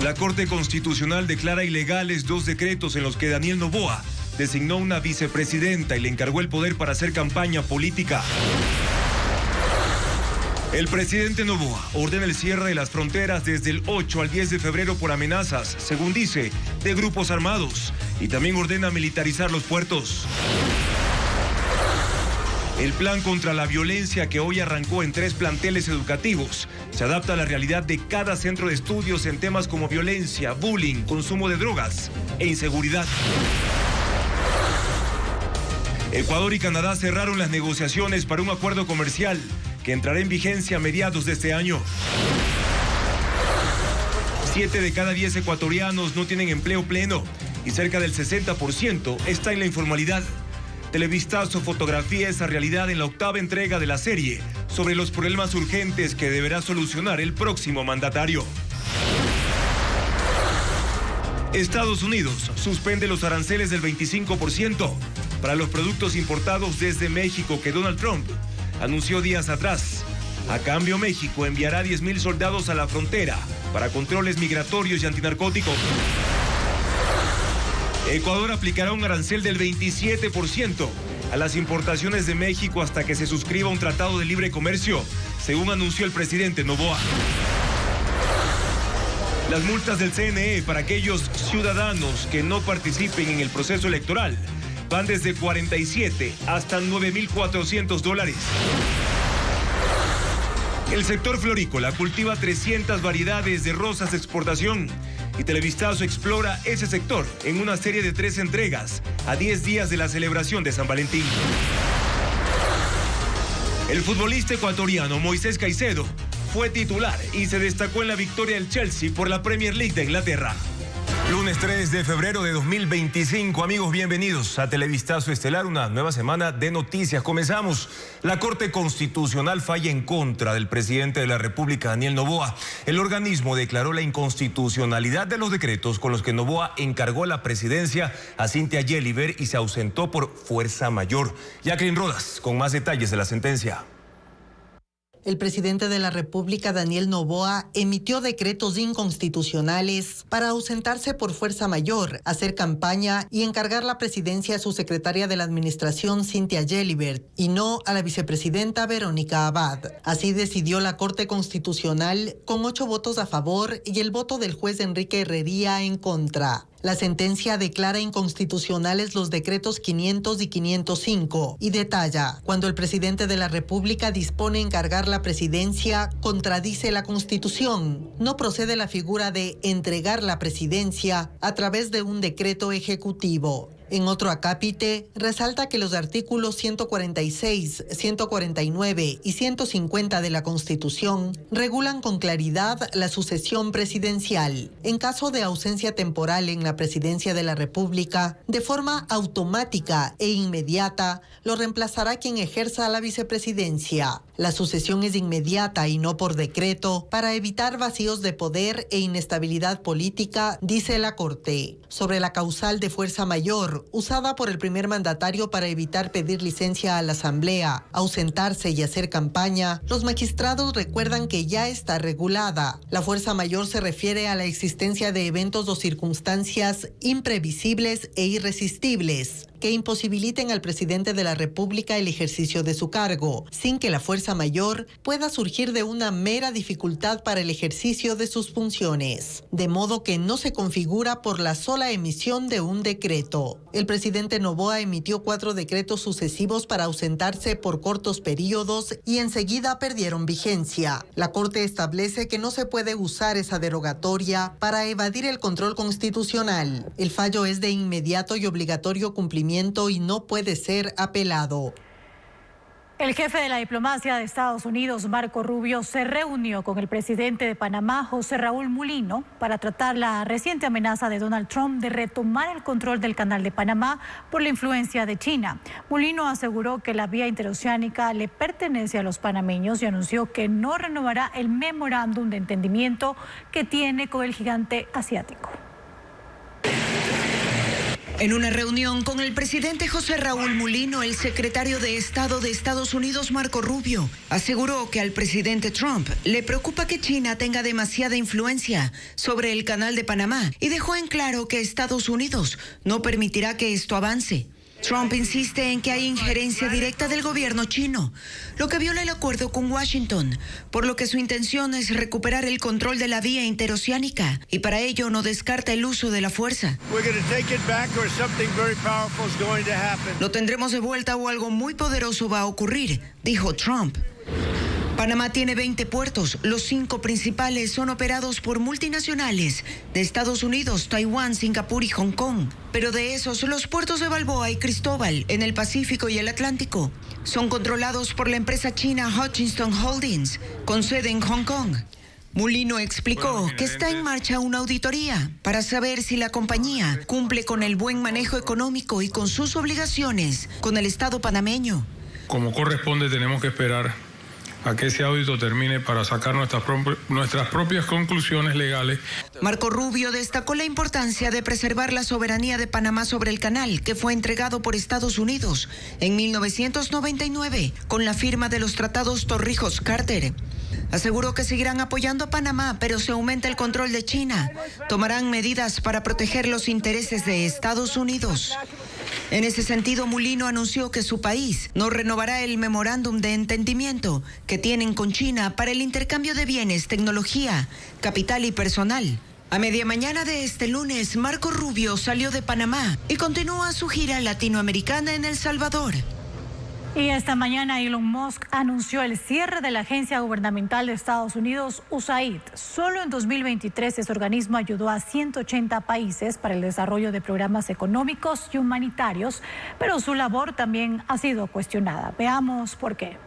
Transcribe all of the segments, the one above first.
La Corte Constitucional declara ilegales 2 decretos en los que Daniel Noboa designó una vicepresidenta y le encargó el poder para hacer campaña política. El presidente Noboa ordena el cierre de las fronteras desde el 8 al 10 de febrero por amenazas, según dice, de grupos armados, y también ordena militarizar los puertos. El plan contra la violencia que hoy arrancó en 3 planteles educativos se adapta a la realidad de cada centro de estudios en temas como violencia, bullying, consumo de drogas e inseguridad. Ecuador y Canadá cerraron las negociaciones para un acuerdo comercial que entrará en vigencia a mediados de este año. 7 de cada 10 ecuatorianos no tienen empleo pleno y cerca del 60% está en la informalidad. Televistazo fotografía esa realidad en la 8ª entrega de la serie sobre los problemas urgentes que deberá solucionar el próximo mandatario. Estados Unidos suspende los aranceles del 25% para los productos importados desde México que Donald Trump anunció días atrás. A cambio, México enviará 10,000 soldados a la frontera para controles migratorios y antinarcóticos. Ecuador aplicará un arancel del 27% a las importaciones de México hasta que se suscriba un tratado de libre comercio, según anunció el presidente Noboa. Las multas del CNE para aquellos ciudadanos que no participen en el proceso electoral van desde 47 hasta $9,400. El sector florícola cultiva 300 variedades de rosas de exportación y Televistazo explora ese sector en una serie de 3 entregas a 10 días de la celebración de San Valentín. El futbolista ecuatoriano Moisés Caicedo fue titular y se destacó en la victoria del Chelsea por la Premier League de Inglaterra. Lunes 3 de febrero de 2025. Amigos, bienvenidos a Televistazo Estelar, una nueva semana de noticias. Comenzamos. La Corte Constitucional falla en contra del presidente de la República, Daniel Noboa. El organismo declaró la inconstitucionalidad de los decretos con los que Noboa encargó la presidencia a Cynthia Yeliver y se ausentó por fuerza mayor. Jacqueline Rodas, con más detalles de la sentencia. El presidente de la República, Daniel Noboa, emitió decretos inconstitucionales para ausentarse por fuerza mayor, hacer campaña y encargar la presidencia a su secretaria de la Administración, Cynthia Yeliver, y no a la vicepresidenta Verónica Abad. Así decidió la Corte Constitucional con 8 votos a favor y el voto del juez Enrique Herrería en contra. La sentencia declara inconstitucionales los decretos 500 y 505 y detalla: cuando el presidente de la República dispone encargar la presidencia, contradice la Constitución. No procede la figura de entregar la presidencia a través de un decreto ejecutivo. En otro acápite, resalta que los artículos 146, 149 y 150 de la Constitución regulan con claridad la sucesión presidencial. En caso de ausencia temporal en la presidencia de la República, de forma automática e inmediata, lo reemplazará quien ejerza la vicepresidencia. La sucesión es inmediata y no por decreto para evitar vacíos de poder e inestabilidad política, dice la Corte. Sobre la causal de fuerza mayor, usada por el primer mandatario para evitar pedir licencia a la Asamblea, ausentarse y hacer campaña, los magistrados recuerdan que ya está regulada. La fuerza mayor se refiere a la existencia de eventos o circunstancias imprevisibles e irresistibles que imposibiliten al presidente de la República el ejercicio de su cargo, sin que la fuerza mayor pueda surgir de una mera dificultad para el ejercicio de sus funciones, de modo que no se configura por la sola emisión de un decreto. El presidente Noboa emitió 4 decretos sucesivos para ausentarse por cortos periodos y enseguida perdieron vigencia. La Corte establece que no se puede usar esa derogatoria para evadir el control constitucional. El fallo es de inmediato y obligatorio cumplimiento y no puede ser apelado. El jefe de la diplomacia de Estados Unidos, Marco Rubio, se reunió con el presidente de Panamá, José Raúl Mulino, para tratar la reciente amenaza de Donald Trump de retomar el control del Canal de Panamá por la influencia de China. Mulino aseguró que la vía interoceánica le pertenece a los panameños y anunció que no renovará el memorándum de entendimiento que tiene con el gigante asiático. En una reunión con el presidente José Raúl Mulino, el secretario de Estado de Estados Unidos, Marco Rubio, aseguró que al presidente Trump le preocupa que China tenga demasiada influencia sobre el Canal de Panamá y dejó en claro que Estados Unidos no permitirá que esto avance. Trump insiste en que hay injerencia directa del gobierno chino, lo que viola el acuerdo con Washington, por lo que su intención es recuperar el control de la vía interoceánica y para ello no descarta el uso de la fuerza. Lo tendremos de vuelta o algo muy poderoso va a ocurrir, dijo Trump. Panamá tiene 20 puertos, los 5 principales son operados por multinacionales de Estados Unidos, Taiwán, Singapur y Hong Kong. Pero de esos, los puertos de Balboa y Cristóbal, en el Pacífico y el Atlántico, son controlados por la empresa china Hutchinson Holdings, con sede en Hong Kong. Mulino explicó que está en marcha una auditoría para saber si la compañía cumple con el buen manejo económico y con sus obligaciones con el Estado panameño. Como corresponde, tenemos que esperar a que ese audito termine para sacar nuestras propias conclusiones legales. Marco Rubio destacó la importancia de preservar la soberanía de Panamá sobre el canal, que fue entregado por Estados Unidos en 1999 con la firma de los tratados Torrijos-Carter. Aseguró que seguirán apoyando a Panamá, pero si aumenta el control de China, tomarán medidas para proteger los intereses de Estados Unidos. En ese sentido, Mulino anunció que su país no renovará el memorándum de entendimiento que tienen con China para el intercambio de bienes, tecnología, capital y personal. A media mañana de este lunes, Marco Rubio salió de Panamá y continúa su gira latinoamericana en El Salvador. Y esta mañana Elon Musk anunció el cierre de la agencia gubernamental de Estados Unidos, USAID. Solo en 2023 ese organismo ayudó a 180 países para el desarrollo de programas económicos y humanitarios, pero su labor también ha sido cuestionada. Veamos por qué.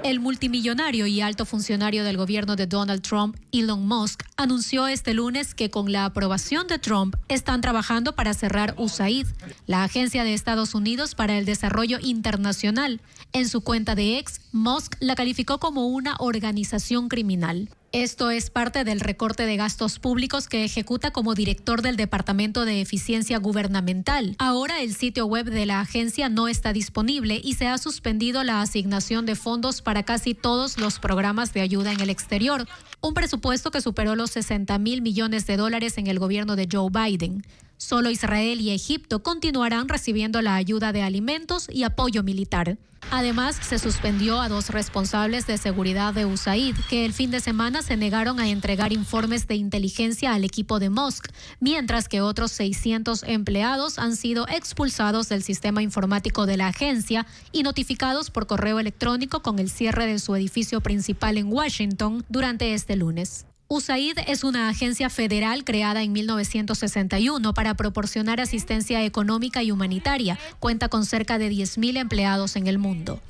El multimillonario y alto funcionario del gobierno de Donald Trump, Elon Musk, anunció este lunes que con la aprobación de Trump están trabajando para cerrar USAID, la Agencia de Estados Unidos para el Desarrollo Internacional. En su cuenta de X, Musk la calificó como una organización criminal. Esto es parte del recorte de gastos públicos que ejecuta como director del Departamento de Eficiencia Gubernamental. Ahora el sitio web de la agencia no está disponible y se ha suspendido la asignación de fondos para casi todos los programas de ayuda en el exterior, un presupuesto que superó los $60,000 millones en el gobierno de Joe Biden. Solo Israel y Egipto continuarán recibiendo la ayuda de alimentos y apoyo militar. Además, se suspendió a 2 responsables de seguridad de USAID que el fin de semana se negaron a entregar informes de inteligencia al equipo de Musk, mientras que otros 600 empleados han sido expulsados del sistema informático de la agencia y notificados por correo electrónico con el cierre de su edificio principal en Washington durante este lunes. USAID es una agencia federal creada en 1961 para proporcionar asistencia económica y humanitaria. Cuenta con cerca de 10,000 empleados en el mundo.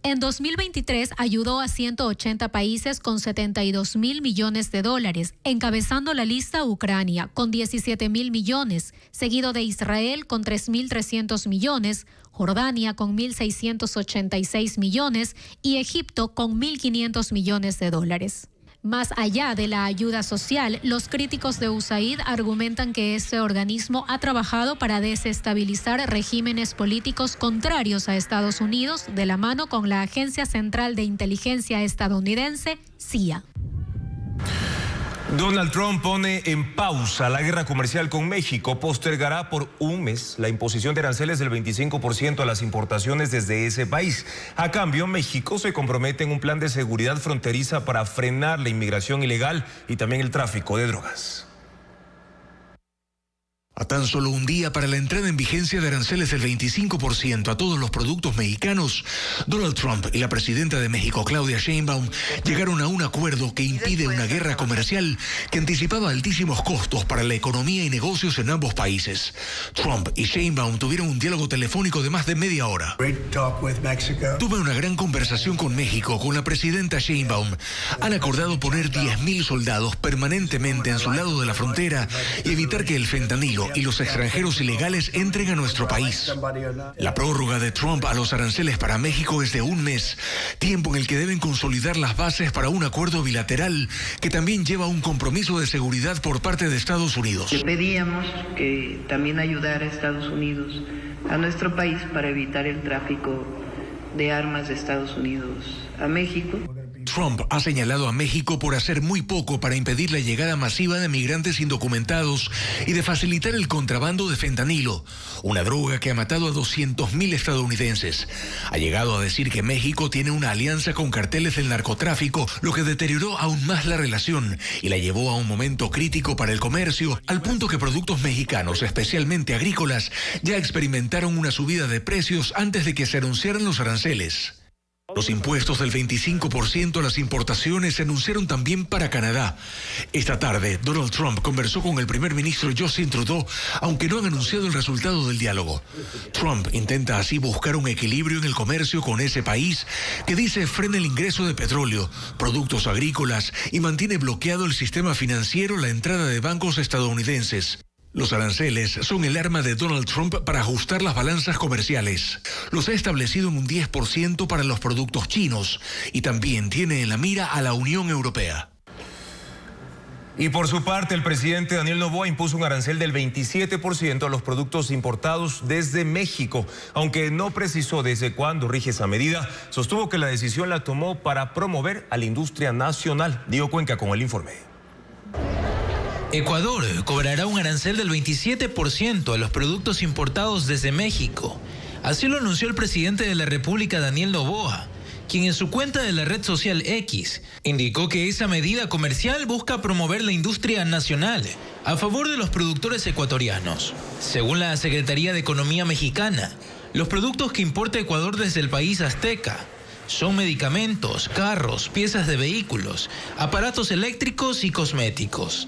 En 2023 ayudó a 180 países con $72,000 millones, encabezando la lista Ucrania con $17,000 millones, seguido de Israel con $3,300 millones, Jordania con $1,686 millones y Egipto con $1,500 millones. Más allá de la ayuda social, los críticos de USAID argumentan que este organismo ha trabajado para desestabilizar regímenes políticos contrarios a Estados Unidos de la mano con la Agencia Central de Inteligencia estadounidense, CIA. Donald Trump pone en pausa la guerra comercial con México, postergará por un mes la imposición de aranceles del 25% a las importaciones desde ese país. A cambio, México se compromete en un plan de seguridad fronteriza para frenar la inmigración ilegal y también el tráfico de drogas. A tan solo un día para la entrada en vigencia de aranceles del 25% a todos los productos mexicanos, Donald Trump y la presidenta de México, Claudia Sheinbaum, llegaron a un acuerdo que impide una guerra comercial que anticipaba altísimos costos para la economía y negocios en ambos países. Trump y Sheinbaum tuvieron un diálogo telefónico de más de media hora. Tuve una gran conversación con México, con la presidenta Sheinbaum. Han acordado poner 10,000 soldados permanentemente en su lado de la frontera y evitar que el fentanilo, y los extranjeros ilegales entren a nuestro país. La prórroga de Trump a los aranceles para México es de 1 mes, tiempo en el que deben consolidar las bases para un acuerdo bilateral que también lleva un compromiso de seguridad por parte de Estados Unidos. Le pedíamos que también ayudara a Estados Unidos, a nuestro país, para evitar el tráfico de armas de Estados Unidos a México. Trump ha señalado a México por hacer muy poco para impedir la llegada masiva de migrantes indocumentados y de facilitar el contrabando de fentanilo, una droga que ha matado a 200,000 estadounidenses. Ha llegado a decir que México tiene una alianza con carteles del narcotráfico, lo que deterioró aún más la relación y la llevó a un momento crítico para el comercio, al punto que productos mexicanos, especialmente agrícolas, ya experimentaron una subida de precios antes de que se anunciaran los aranceles. Los impuestos del 25% a las importaciones se anunciaron también para Canadá. Esta tarde, Donald Trump conversó con el primer ministro Justin Trudeau, aunque no han anunciado el resultado del diálogo. Trump intenta así buscar un equilibrio en el comercio con ese país que dice frena el ingreso de petróleo, productos agrícolas y mantiene bloqueado el sistema financiero, la entrada de bancos estadounidenses. Los aranceles son el arma de Donald Trump para ajustar las balanzas comerciales. Los ha establecido en un 10% para los productos chinos y también tiene en la mira a la Unión Europea. Y por su parte, el presidente Daniel Noboa impuso un arancel del 27% a los productos importados desde México. Aunque no precisó desde cuándo rige esa medida, sostuvo que la decisión la tomó para promover a la industria nacional. Diego Cuenca con el informe. Ecuador cobrará un arancel del 27% a los productos importados desde México. Así lo anunció el presidente de la República, Daniel Noboa, quien en su cuenta de la red social X indicó que esa medida comercial busca promover la industria nacional a favor de los productores ecuatorianos. Según la Secretaría de Economía mexicana, los productos que importa Ecuador desde el país azteca son medicamentos, carros, piezas de vehículos, aparatos eléctricos y cosméticos.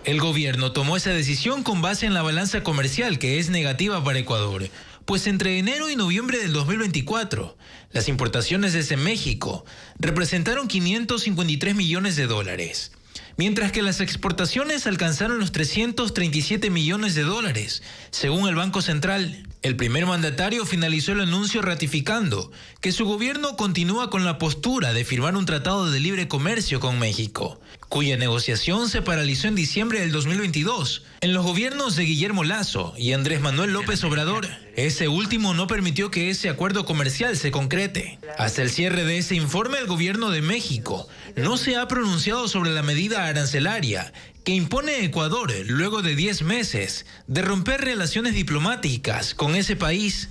El gobierno tomó esa decisión con base en la balanza comercial, que es negativa para Ecuador, pues entre enero y noviembre del 2024, las importaciones desde México representaron $553 millones, mientras que las exportaciones alcanzaron los $337 millones, según el Banco Central. El primer mandatario finalizó el anuncio ratificando que su gobierno continúa con la postura de firmar un tratado de libre comercio con México, cuya negociación se paralizó en diciembre del 2022 en los gobiernos de Guillermo Lasso y Andrés Manuel López Obrador. Ese último no permitió que ese acuerdo comercial se concrete. Hasta el cierre de ese informe, el gobierno de México no se ha pronunciado sobre la medida arancelaria que impone Ecuador luego de 10 meses de romper relaciones diplomáticas con ese país.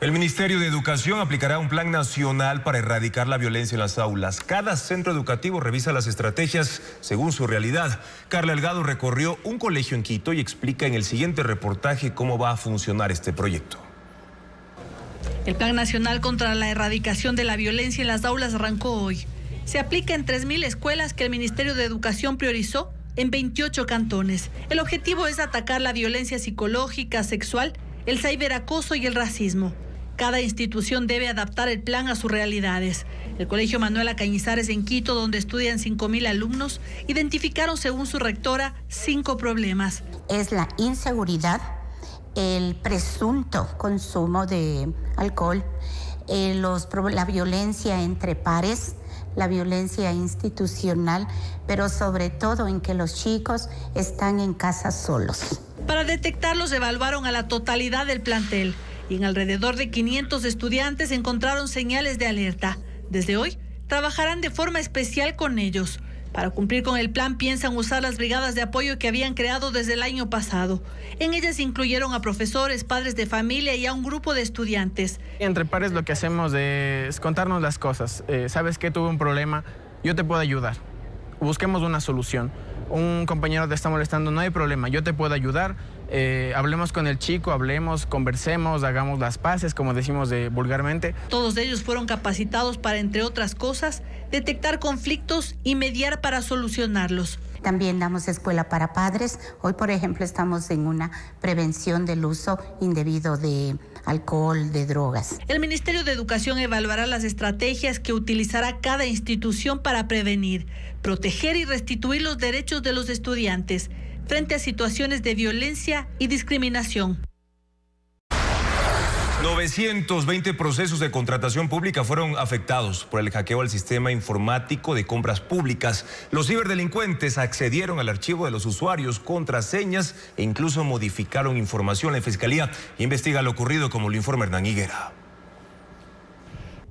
El Ministerio de Educación aplicará un plan nacional para erradicar la violencia en las aulas. Cada centro educativo revisa las estrategias según su realidad. Carla Delgado recorrió un colegio en Quito y explica en el siguiente reportaje cómo va a funcionar este proyecto. El Plan Nacional contra la Erradicación de la Violencia en las Aulas arrancó hoy. Se aplica en 3.000 escuelas que el Ministerio de Educación priorizó en 28 cantones. El objetivo es atacar la violencia psicológica, sexual, el ciberacoso y el racismo. Cada institución debe adaptar el plan a sus realidades. El Colegio Manuela Cañizares en Quito, donde estudian 5.000 alumnos, identificaron, según su rectora, 5 problemas. Es la inseguridad, el presunto consumo de alcohol, la violencia entre pares, la violencia institucional, pero sobre todo en que los chicos están en casa solos. Para detectarlos evaluaron a la totalidad del plantel y en alrededor de 500 estudiantes encontraron señales de alerta. Desde hoy trabajarán de forma especial con ellos. Para cumplir con el plan piensan usar las brigadas de apoyo que habían creado desde el año pasado. En ellas incluyeron a profesores, padres de familia y a un grupo de estudiantes. Entre pares lo que hacemos es contarnos las cosas. ¿Sabes qué? Tuve un problema, yo te puedo ayudar. Busquemos una solución. Un compañero te está molestando, no hay problema, yo te puedo ayudar. Hablemos con el chico, conversemos, hagamos las paces, como decimos vulgarmente. Todos ellos fueron capacitados para, entre otras cosas, detectar conflictos y mediar para solucionarlos. También damos escuela para padres. Hoy, por ejemplo, estamos en una prevención del uso indebido de alcohol, de drogas. El Ministerio de Educación evaluará las estrategias que utilizará cada institución para prevenir, proteger y restituir los derechos de los estudiantes. frente a situaciones de violencia y discriminación. 920 procesos de contratación pública fueron afectados por el hackeo al sistema informático de compras públicas. Los ciberdelincuentes accedieron al archivo de los usuarios, contraseñas e incluso modificaron información. La Fiscalía investiga lo ocurrido, como lo informa Hernán Higuera.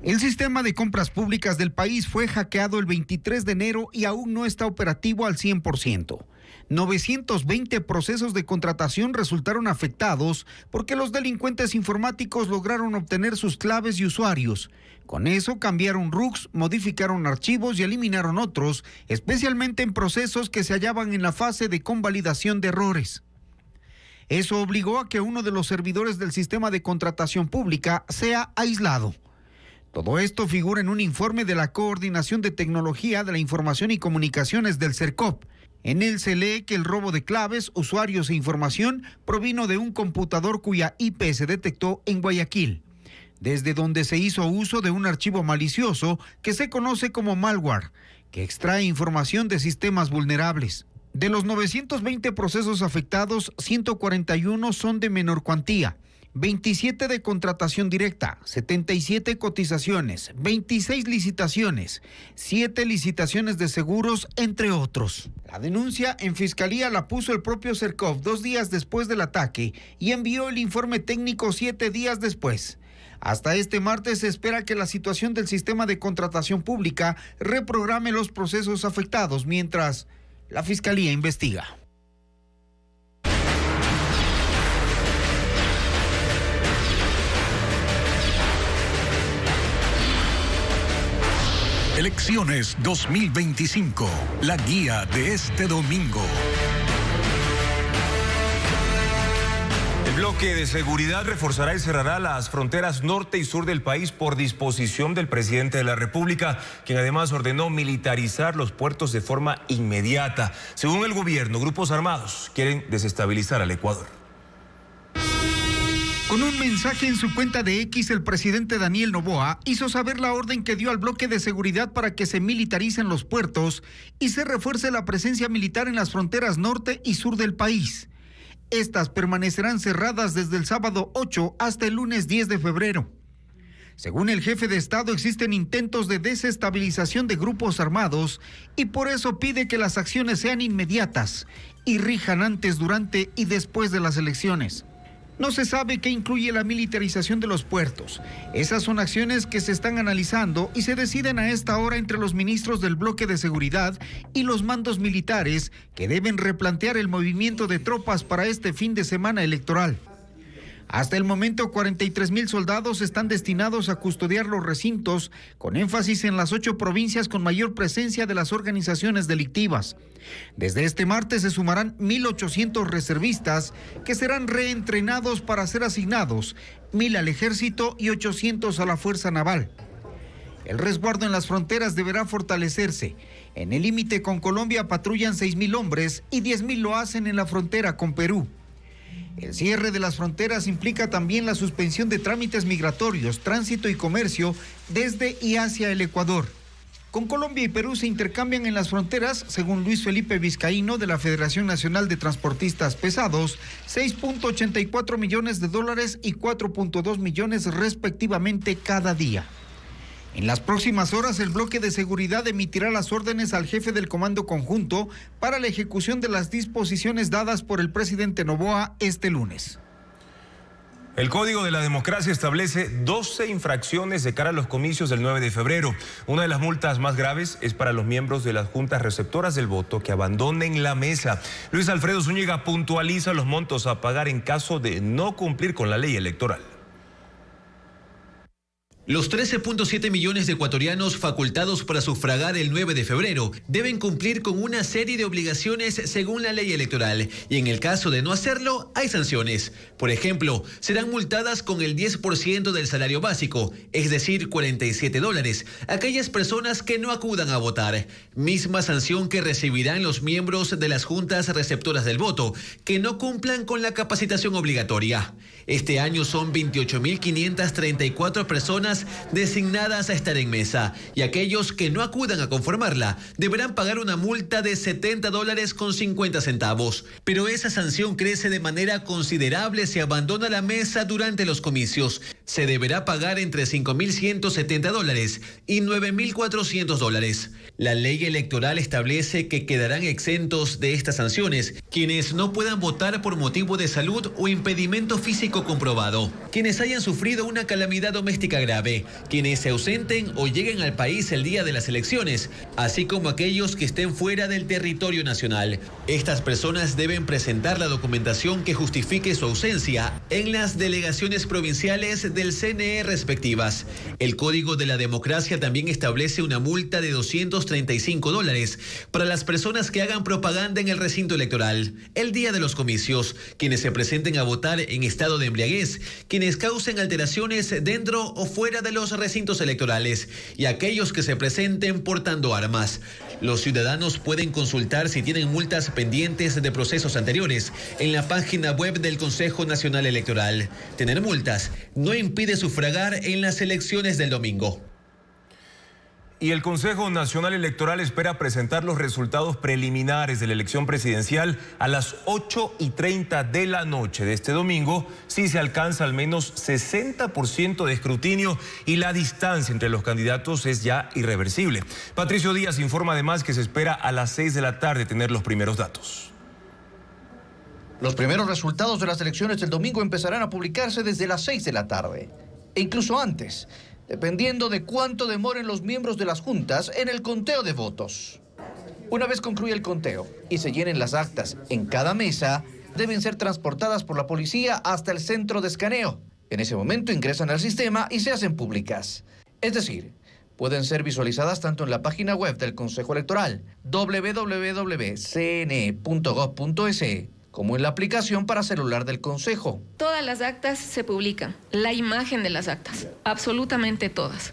El sistema de compras públicas del país fue hackeado el 23 de enero y aún no está operativo al 100%. 920 procesos de contratación resultaron afectados porque los delincuentes informáticos lograron obtener sus claves y usuarios. Con eso cambiaron RUCs, modificaron archivos y eliminaron otros, especialmente en procesos que se hallaban en la fase de convalidación de errores. Eso obligó a que uno de los servidores del sistema de contratación pública sea aislado. Todo esto figura en un informe de la Coordinación de Tecnología de la Información y Comunicaciones del CERCOP. En él se lee que el robo de claves, usuarios e información provino de un computador cuya IP se detectó en Guayaquil, desde donde se hizo uso de un archivo malicioso que se conoce como malware, que extrae información de sistemas vulnerables. De los 920 procesos afectados, 141 son de menor cuantía, 27 de contratación directa, 77 cotizaciones, 26 licitaciones, 7 licitaciones de seguros, entre otros. La denuncia en Fiscalía la puso el propio CERCOP 2 días después del ataque y envió el informe técnico 7 días después. Hasta este martes se espera que la situación del sistema de contratación pública reprograme los procesos afectados mientras la Fiscalía investiga. Elecciones 2025, la guía de este domingo. El bloque de seguridad reforzará y cerrará las fronteras norte y sur del país por disposición del presidente de la República, quien además ordenó militarizar los puertos de forma inmediata. Según el gobierno, grupos armados quieren desestabilizar al Ecuador. Con un mensaje en su cuenta de X, el presidente Daniel Noboa hizo saber la orden que dio al bloque de seguridad para que se militaricen los puertos y se refuerce la presencia militar en las fronteras norte y sur del país. Estas permanecerán cerradas desde el sábado 8 hasta el lunes 10 de febrero. Según el jefe de Estado, existen intentos de desestabilización de grupos armados y por eso pide que las acciones sean inmediatas y rijan antes, durante y después de las elecciones. No se sabe qué incluye la militarización de los puertos. Esas son acciones que se están analizando y se deciden a esta hora entre los ministros del bloque de seguridad y los mandos militares que deben replantear el movimiento de tropas para este fin de semana electoral. Hasta el momento, 43,000 soldados están destinados a custodiar los recintos, con énfasis en las 8 provincias con mayor presencia de las organizaciones delictivas. Desde este martes se sumarán 1,800 reservistas que serán reentrenados para ser asignados, 1,000 al ejército y 800 a la Fuerza Naval. El resguardo en las fronteras deberá fortalecerse. En el límite con Colombia patrullan 6,000 hombres y 10,000 lo hacen en la frontera con Perú. El cierre de las fronteras implica también la suspensión de trámites migratorios, tránsito y comercio desde y hacia el Ecuador. Con Colombia y Perú se intercambian en las fronteras, según Luis Felipe Vizcaíno de la Federación Nacional de Transportistas Pesados, $6.84 millones y 4.2 millones respectivamente cada día. En las próximas horas, el bloque de seguridad emitirá las órdenes al jefe del Comando Conjunto para la ejecución de las disposiciones dadas por el presidente Noboa este lunes. El Código de la Democracia establece 12 infracciones de cara a los comicios del 9 de febrero. Una de las multas más graves es para los miembros de las juntas receptoras del voto que abandonen la mesa. Luis Alfredo Zúñiga puntualiza los montos a pagar en caso de no cumplir con la ley electoral. Los 13.7 millones de ecuatorianos facultados para sufragar el 9 de febrero deben cumplir con una serie de obligaciones según la ley electoral y en el caso de no hacerlo hay sanciones. Por ejemplo, serán multadas con el 10% del salario básico, es decir, $47, aquellas personas que no acudan a votar. Misma sanción que recibirán los miembros de las juntas receptoras del voto que no cumplan con la capacitación obligatoria. Este año son 28.534 personas personas designadas a estar en mesa, y aquellos que no acudan a conformarla deberán pagar una multa de $70.50. Pero esa sanción crece de manera considerable si abandona la mesa durante los comicios. Se deberá pagar entre $5.170 y $9.400. La ley electoral establece que quedarán exentos de estas sanciones quienes no puedan votar por motivo de salud o impedimento físico comprobado, quienes hayan sufrido una calamidad doméstica grave, quienes se ausenten o lleguen al país el día de las elecciones, así como aquellos que estén fuera del territorio nacional. Estas personas deben presentar la documentación que justifique su ausencia en las delegaciones provinciales del CNE respectivas. El Código de la Democracia también establece una multa de $235 para las personas que hagan propaganda en el recinto electoral el día de los comicios, quienes se presenten a votar en estado de embriaguez, quienes causen alteraciones dentro o fuera de los recintos electorales y aquellos que se presenten portando armas. Los ciudadanos pueden consultar si tienen multas pendientes de procesos anteriores en la página web del Consejo Nacional Electoral. Tener multas no impide sufragar en las elecciones del domingo. Y el Consejo Nacional Electoral espera presentar los resultados preliminares de la elección presidencial a las 8:30 de la noche de este domingo, si se alcanza al menos 60% de escrutinio y la distancia entre los candidatos es ya irreversible. Patricio Díaz informa además que se espera a las 6 de la tarde tener los primeros datos. Los primeros resultados de las elecciones del domingo empezarán a publicarse desde las 6 de la tarde, e incluso antes, dependiendo de cuánto demoren los miembros de las juntas en el conteo de votos. Una vez concluya el conteo y se llenen las actas en cada mesa, deben ser transportadas por la policía hasta el centro de escaneo. En ese momento ingresan al sistema y se hacen públicas. Es decir, pueden ser visualizadas tanto en la página web del Consejo Electoral, www.cne.gov.es, como en la aplicación para celular del Consejo. Todas las actas se publican, la imagen de las actas, absolutamente todas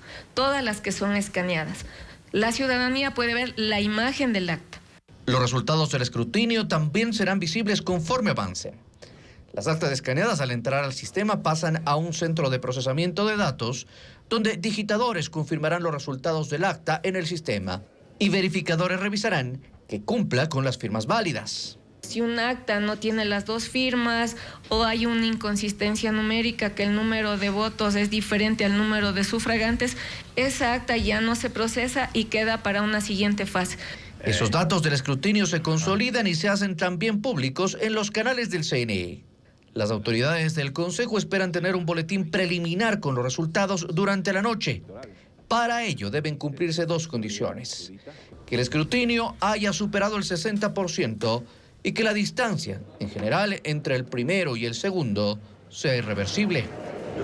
las que son escaneadas. La ciudadanía puede ver la imagen del acta. Los resultados del escrutinio también serán visibles conforme avancen. Las actas escaneadas al entrar al sistema pasan a un centro de procesamiento de datos, donde digitadores confirmarán los resultados del acta en el sistema y verificadores revisarán que cumpla con las firmas válidas. Si un acta no tiene las dos firmas o hay una inconsistencia numérica, que el número de votos es diferente al número de sufragantes, esa acta ya no se procesa y queda para una siguiente fase. Esos datos del escrutinio se consolidan y se hacen también públicos en los canales del CNE. Las autoridades del Consejo esperan tener un boletín preliminar con los resultados durante la noche. Para ello deben cumplirse dos condiciones: que el escrutinio haya superado el 60%, y que la distancia, en general, entre el primero y el segundo, sea irreversible.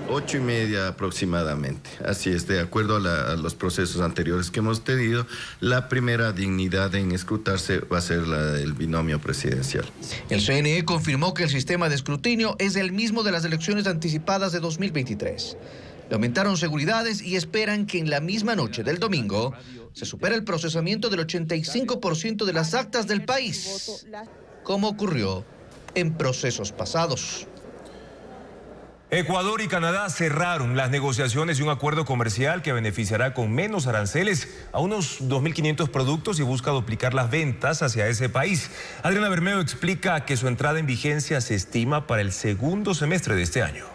8:30 aproximadamente. Así es, de acuerdo a los procesos anteriores que hemos tenido, la primera dignidad en escrutarse va a ser la del binomio presidencial. El CNE confirmó que el sistema de escrutinio es el mismo de las elecciones anticipadas de 2023. Le aumentaron seguridades y esperan que en la misma noche del domingo se supere el procesamiento del 85% de las actas del país, como ocurrió en procesos pasados. Ecuador y Canadá cerraron las negociaciones de un acuerdo comercial que beneficiará con menos aranceles a unos 2.500 productos y busca duplicar las ventas hacia ese país. Adriana Bermeo explica que su entrada en vigencia se estima para el segundo semestre de este año.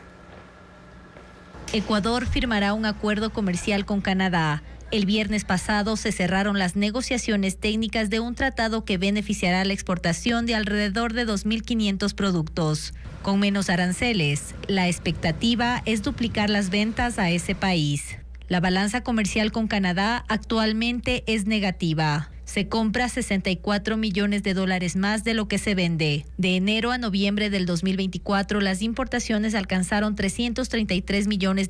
Ecuador firmará un acuerdo comercial con Canadá. El viernes pasado se cerraron las negociaciones técnicas de un tratado que beneficiará la exportación de alrededor de 2.500 productos. Con menos aranceles, la expectativa es duplicar las ventas a ese país. La balanza comercial con Canadá actualmente es negativa. Se compra $64 millones más de lo que se vende. De enero a noviembre del 2024, las importaciones alcanzaron $333 millones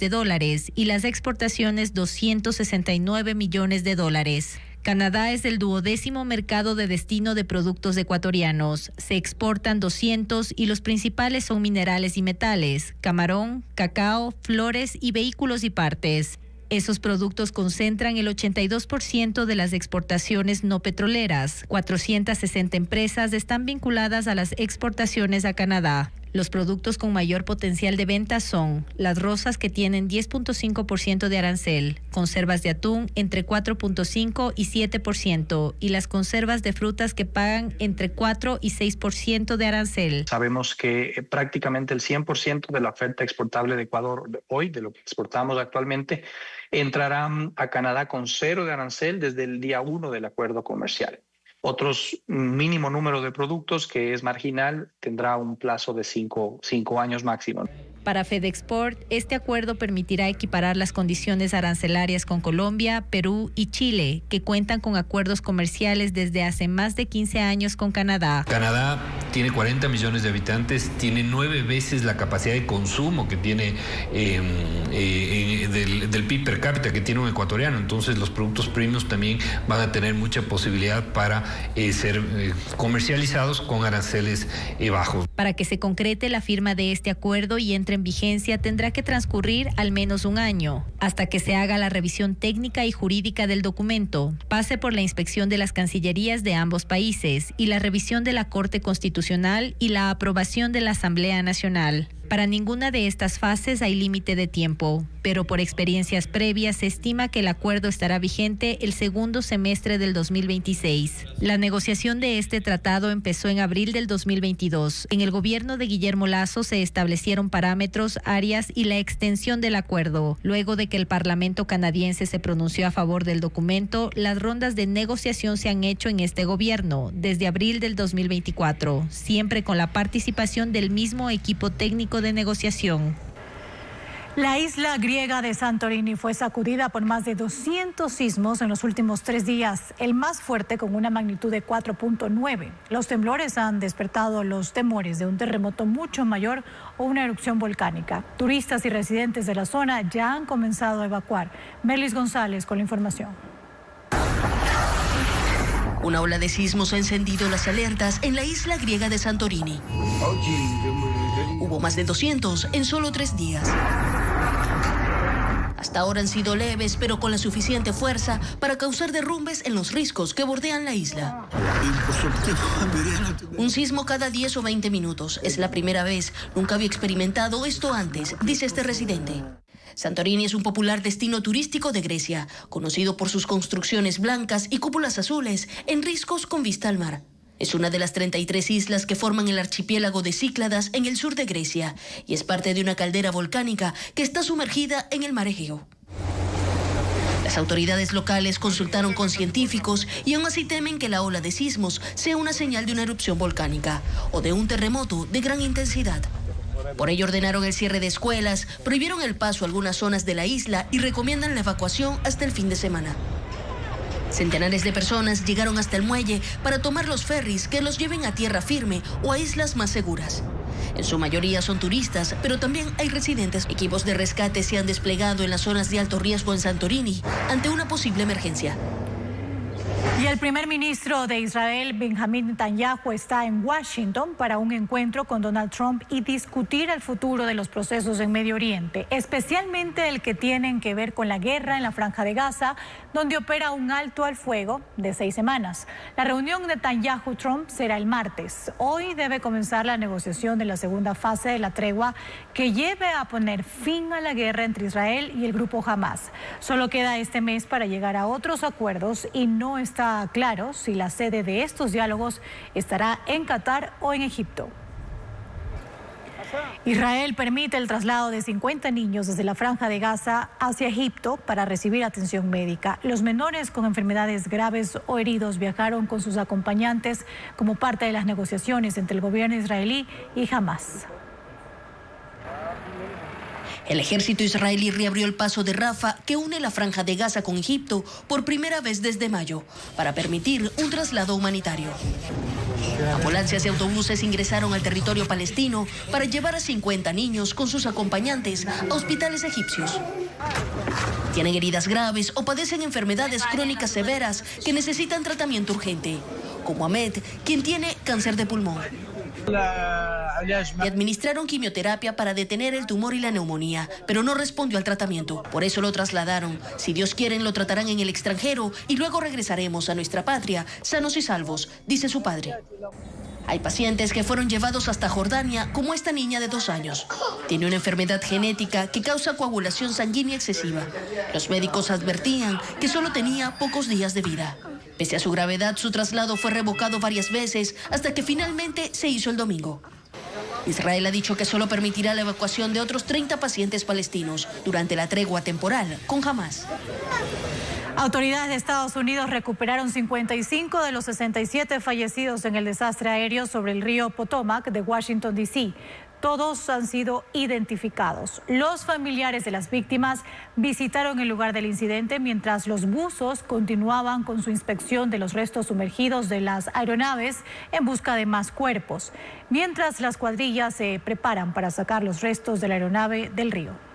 y las exportaciones $269 millones. Canadá es el 12º mercado de destino de productos ecuatorianos. Se exportan 200 y los principales son minerales y metales, camarón, cacao, flores y vehículos y partes. Esos productos concentran el 82% de las exportaciones no petroleras. 460 empresas están vinculadas a las exportaciones a Canadá. Los productos con mayor potencial de venta son las rosas, que tienen 10.5% de arancel, conservas de atún entre 4.5 y 7% y las conservas de frutas, que pagan entre 4 y 6% de arancel. Sabemos que prácticamente el 100% de la oferta exportable de Ecuador hoy, de lo que exportamos actualmente, entrará a Canadá con 0 de arancel desde el día 1 del acuerdo comercial. Otros mínimo número de productos, que es marginal, tendrá un plazo de 5 años máximo. Para FedExport, este acuerdo permitirá equiparar las condiciones arancelarias con Colombia, Perú y Chile, que cuentan con acuerdos comerciales desde hace más de 15 años con Canadá. Canadá tiene 40 millones de habitantes, tiene 9 veces la capacidad de consumo que tiene del PIB per cápita que tiene un ecuatoriano. Entonces los productos premiums también van a tener mucha posibilidad para ser comercializados con aranceles bajos. Para que se concrete la firma de este acuerdo y entre en vigencia, tendrá que transcurrir al menos un año, hasta que se haga la revisión técnica y jurídica del documento, pase por la inspección de las cancillerías de ambos países y la revisión de la Corte Constitucional y la aprobación de la Asamblea Nacional. Para ninguna de estas fases hay límite de tiempo, pero por experiencias previas se estima que el acuerdo estará vigente el segundo semestre del 2026. La negociación de este tratado empezó en abril del 2022. En el gobierno de Guillermo Lasso se establecieron parámetros, áreas y la extensión del acuerdo. Luego de que el Parlamento canadiense se pronunció a favor del documento, las rondas de negociación se han hecho en este gobierno desde abril del 2024, siempre con la participación del mismo equipo técnico de negociación. La isla griega de Santorini fue sacudida por más de 200 sismos en los últimos 3 días, el más fuerte con una magnitud de 4.9. Los temblores han despertado los temores de un terremoto mucho mayor o una erupción volcánica. Turistas y residentes de la zona ya han comenzado a evacuar. Merlis González con la información. Una ola de sismos ha encendido las alertas en la isla griega de Santorini. Hubo más de 200 en solo 3 días. Hasta ahora han sido leves, pero con la suficiente fuerza para causar derrumbes en los riscos que bordean la isla. Un sismo cada 10 o 20 minutos. Es la primera vez. Nunca había experimentado esto antes, dice este residente. Santorini es un popular destino turístico de Grecia, conocido por sus construcciones blancas y cúpulas azules en riscos con vista al mar. Es una de las 33 islas que forman el archipiélago de Cícladas en el sur de Grecia y es parte de una caldera volcánica que está sumergida en el mar Egeo. Las autoridades locales consultaron con científicos y aún así temen que la ola de sismos sea una señal de una erupción volcánica o de un terremoto de gran intensidad. Por ello ordenaron el cierre de escuelas, prohibieron el paso a algunas zonas de la isla y recomiendan la evacuación hasta el fin de semana. Centenares de personas llegaron hasta el muelle para tomar los ferries que los lleven a tierra firme o a islas más seguras. En su mayoría son turistas, pero también hay residentes. Equipos de rescate se han desplegado en las zonas de alto riesgo en Santorini ante una posible emergencia. Y el primer ministro de Israel, Benjamín Netanyahu, está en Washington para un encuentro con Donald Trump y discutir el futuro de los procesos en Medio Oriente, especialmente el que tienen que ver con la guerra en la Franja de Gaza, donde opera un alto al fuego de 6 semanas. La reunión Netanyahu-Trump será el martes. Hoy debe comenzar la negociación de la segunda fase de la tregua que lleve a poner fin a la guerra entre Israel y el grupo Hamas. Solo queda este mes para llegar a otros acuerdos y no está claro si la sede de estos diálogos estará en Qatar o en Egipto. Israel permite el traslado de 50 niños desde la Franja de Gaza hacia Egipto para recibir atención médica. Los menores con enfermedades graves o heridos viajaron con sus acompañantes como parte de las negociaciones entre el gobierno israelí y Hamas. El ejército israelí reabrió el paso de Rafah, que une la Franja de Gaza con Egipto, por primera vez desde mayo, para permitir un traslado humanitario. Ambulancias y autobuses ingresaron al territorio palestino para llevar a 50 niños con sus acompañantes a hospitales egipcios. Tienen heridas graves o padecen enfermedades crónicas severas que necesitan tratamiento urgente, como Ahmed, quien tiene cáncer de pulmón. Le administraron quimioterapia para detener el tumor y la neumonía, pero no respondió al tratamiento. Por eso lo trasladaron. Si Dios quiere, lo tratarán en el extranjero y luego regresaremos a nuestra patria, sanos y salvos, dice su padre. Hay pacientes que fueron llevados hasta Jordania, como esta niña de 2 años. Tiene una enfermedad genética que causa coagulación sanguínea excesiva. Los médicos advertían que solo tenía pocos días de vida. Pese a su gravedad, su traslado fue revocado varias veces hasta que finalmente se hizo el domingo. Israel ha dicho que solo permitirá la evacuación de otros 30 pacientes palestinos durante la tregua temporal con Hamás. Autoridades de Estados Unidos recuperaron 55 de los 67 fallecidos en el desastre aéreo sobre el río Potomac de Washington, D.C. Todos han sido identificados. Los familiares de las víctimas visitaron el lugar del incidente mientras los buzos continuaban con su inspección de los restos sumergidos de las aeronaves en busca de más cuerpos, mientras las cuadrillas se preparan para sacar los restos de la aeronave del río.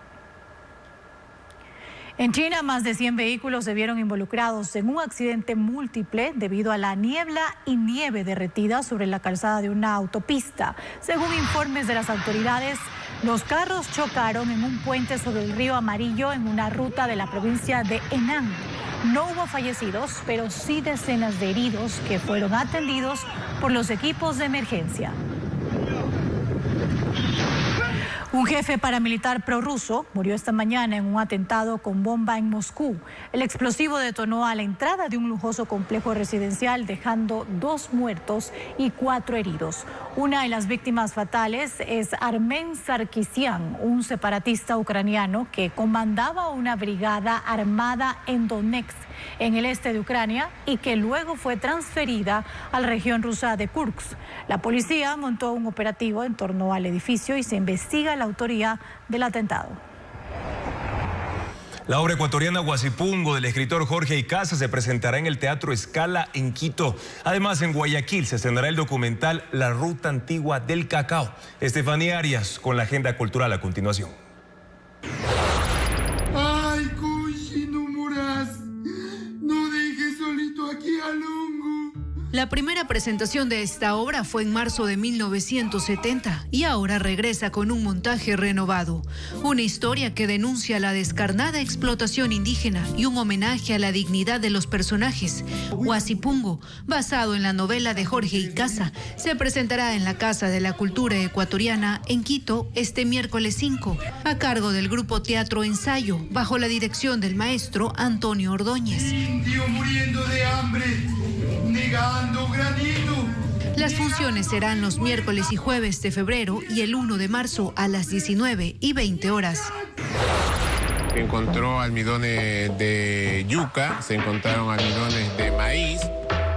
En China, más de 100 vehículos se vieron involucrados en un accidente múltiple debido a la niebla y nieve derretida sobre la calzada de una autopista. Según informes de las autoridades, los carros chocaron en un puente sobre el río Amarillo en una ruta de la provincia de Henan. No hubo fallecidos, pero sí decenas de heridos que fueron atendidos por los equipos de emergencia. Un jefe paramilitar prorruso murió esta mañana en un atentado con bomba en Moscú. El explosivo detonó a la entrada de un lujoso complejo residencial, dejando 2 muertos y 4 heridos. Una de las víctimas fatales es Armen Sarkisian, un separatista ucraniano que comandaba una brigada armada en Donetsk, en el este de Ucrania, y que luego fue transferida a la región rusa de Kursk. La policía montó un operativo en torno al edificio y se investiga la autoría del atentado. La obra ecuatoriana Huasipungo del escritor Jorge Icaza se presentará en el Teatro Scala en Quito. Además, en Guayaquil se estrenará el documental La Ruta Antigua del Cacao. Estefanía Arias con la agenda cultural a continuación. Ay, Cuchi, no moras. No dejes solito aquí a Longo. La primera presentación de esta obra fue en marzo de 1970 y ahora regresa con un montaje renovado. Una historia que denuncia la descarnada explotación indígena y un homenaje a la dignidad de los personajes. Huasipungo, basado en la novela de Jorge Icaza, se presentará en la Casa de la Cultura Ecuatoriana en Quito este miércoles 5, a cargo del grupo Teatro Ensayo, bajo la dirección del maestro Antonio Ordóñez. Indio muriendo de hambre. Negando granito. Las funciones serán los miércoles y jueves de febrero y el 1 de marzo a las 19:20 horas. Se encontró almidones de yuca, se encontraron almidones de maíz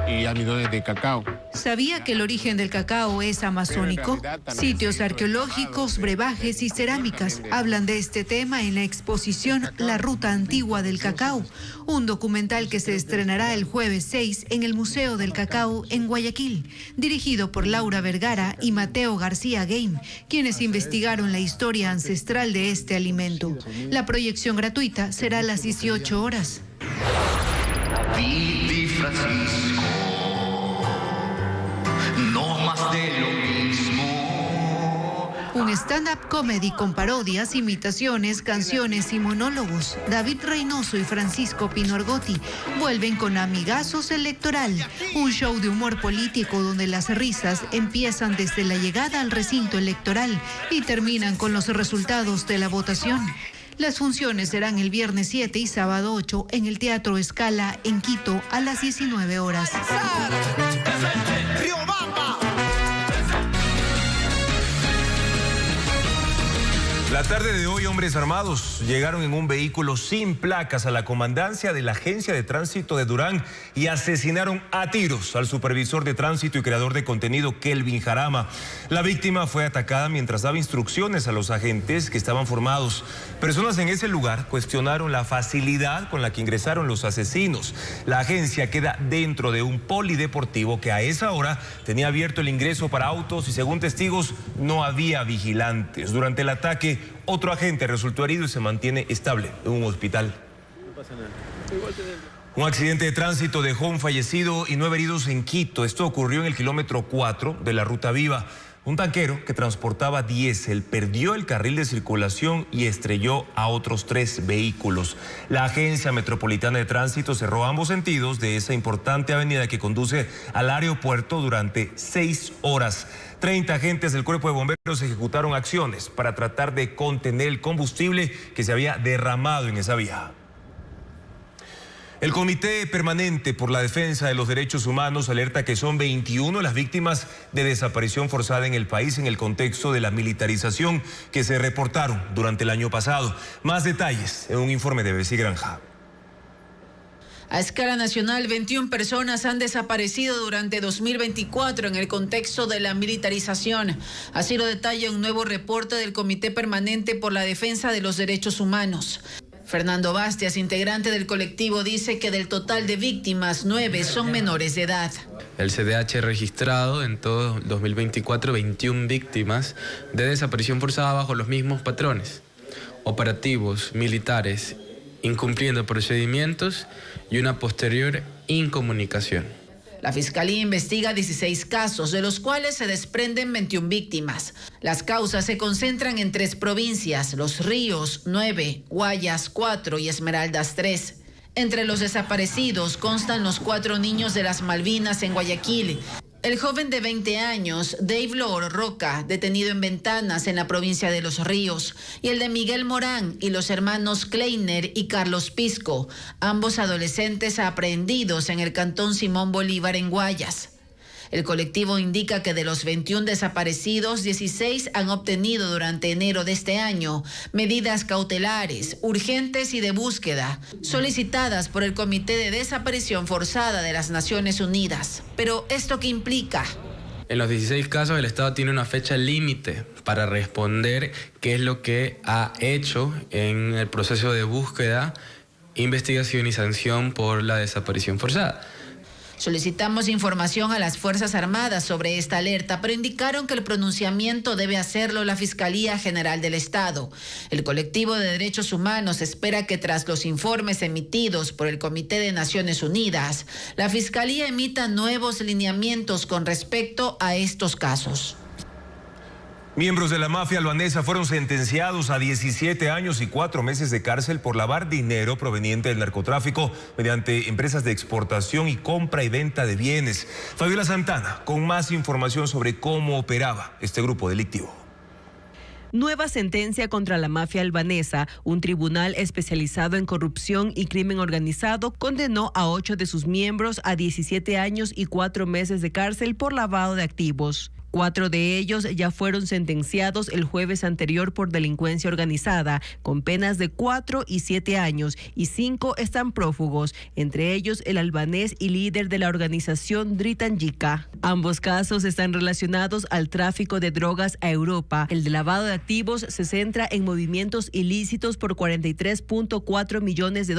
y almidones de cacao. ¿Sabía que el origen del cacao es amazónico? Sitios arqueológicos, brebajes y cerámicas hablan de este tema en la exposición La Ruta Antigua del Cacao, un documental que se estrenará el jueves 6 en el Museo del Cacao en Guayaquil, dirigido por Laura Vergara y Mateo García Game, quienes investigaron la historia ancestral de este alimento. La proyección gratuita será a las 18 horas. Vivi Francisco, no más de lo mismo. Un stand-up comedy con parodias, imitaciones, canciones y monólogos. David Reynoso y Francisco Pinorgotti vuelven con Amigazos Electoral, un show de humor político donde las risas empiezan desde la llegada al recinto electoral y terminan con los resultados de la votación. Las funciones serán el viernes 7 y sábado 8 en el Teatro Scala en Quito a las 19 horas. La tarde de hoy, hombres armados llegaron en un vehículo sin placas a la comandancia de la Agencia de Tránsito de Durán y asesinaron a tiros al supervisor de tránsito y creador de contenido Kelvin Jarama. La víctima fue atacada mientras daba instrucciones a los agentes que estaban formados. Personas en ese lugar cuestionaron la facilidad con la que ingresaron los asesinos. La agencia queda dentro de un polideportivo que a esa hora tenía abierto el ingreso para autos y, según testigos, no había vigilantes. Durante el ataque, otro agente resultó herido y se mantiene estable en un hospital. No pasa nada. Un accidente de tránsito dejó un fallecido y 9 heridos en Quito. Esto ocurrió en el kilómetro 4 de la Ruta Viva. Un tanquero que transportaba diésel perdió el carril de circulación y estrelló a otros 3 vehículos. La Agencia Metropolitana de Tránsito cerró ambos sentidos de esa importante avenida que conduce al aeropuerto durante 6 horas. 30 agentes del Cuerpo de Bomberos ejecutaron acciones para tratar de contener el combustible que se había derramado en esa vía. El Comité Permanente por la Defensa de los Derechos Humanos alerta que son 21 las víctimas de desaparición forzada en el país en el contexto de la militarización que se reportaron durante el año pasado. Más detalles en un informe de Bessie Granja. A escala nacional, 21 personas han desaparecido durante 2024 en el contexto de la militarización. Así lo detalla un nuevo reporte del Comité Permanente por la Defensa de los Derechos Humanos. Fernando Bastias, integrante del colectivo, dice que del total de víctimas, 9 son menores de edad. El CDH ha registrado en todo 2024 21 víctimas de desaparición forzada bajo los mismos patrones, operativos militares, incumpliendo procedimientos y una posterior incomunicación. La Fiscalía investiga 16 casos, de los cuales se desprenden 21 víctimas. Las causas se concentran en 3 provincias, Los Ríos, 9, Guayas, 4 y Esmeraldas, 3. Entre los desaparecidos constan los 4 niños de las Malvinas en Guayaquil. El joven de 20 años, Dave Lor Roca, detenido en Ventanas, en la provincia de Los Ríos, y el de Miguel Morán y los hermanos Kleiner y Carlos Pisco, ambos adolescentes aprehendidos en el cantón Simón Bolívar en Guayas. El colectivo indica que de los 21 desaparecidos, 16 han obtenido durante enero de este año medidas cautelares, urgentes y de búsqueda, solicitadas por el Comité de Desaparición Forzada de las Naciones Unidas. Pero, ¿esto qué implica? En los 16 casos, el Estado tiene una fecha límite para responder qué es lo que ha hecho en el proceso de búsqueda, investigación y sanción por la desaparición forzada. Solicitamos información a las Fuerzas Armadas sobre esta alerta, pero indicaron que el pronunciamiento debe hacerlo la Fiscalía General del Estado. El colectivo de derechos humanos espera que tras los informes emitidos por el Comité de Naciones Unidas, la Fiscalía emita nuevos lineamientos con respecto a estos casos. Miembros de la mafia albanesa fueron sentenciados a 17 años y 4 meses de cárcel por lavar dinero proveniente del narcotráfico mediante empresas de exportación y compra y venta de bienes. Fabiola Santana, con más información sobre cómo operaba este grupo delictivo. Nueva sentencia contra la mafia albanesa. Un tribunal especializado en corrupción y crimen organizado condenó a 8 de sus miembros a 17 años y 4 meses de cárcel por lavado de activos. 4 de ellos ya fueron sentenciados el jueves anterior por delincuencia organizada, con penas de 4 y 7 años, y 5 están prófugos, entre ellos el albanés y líder de la organización Dritan Yika. Ambos casos están relacionados al tráfico de drogas a Europa. El de lavado de activos se centra en movimientos ilícitos por $43.4 millones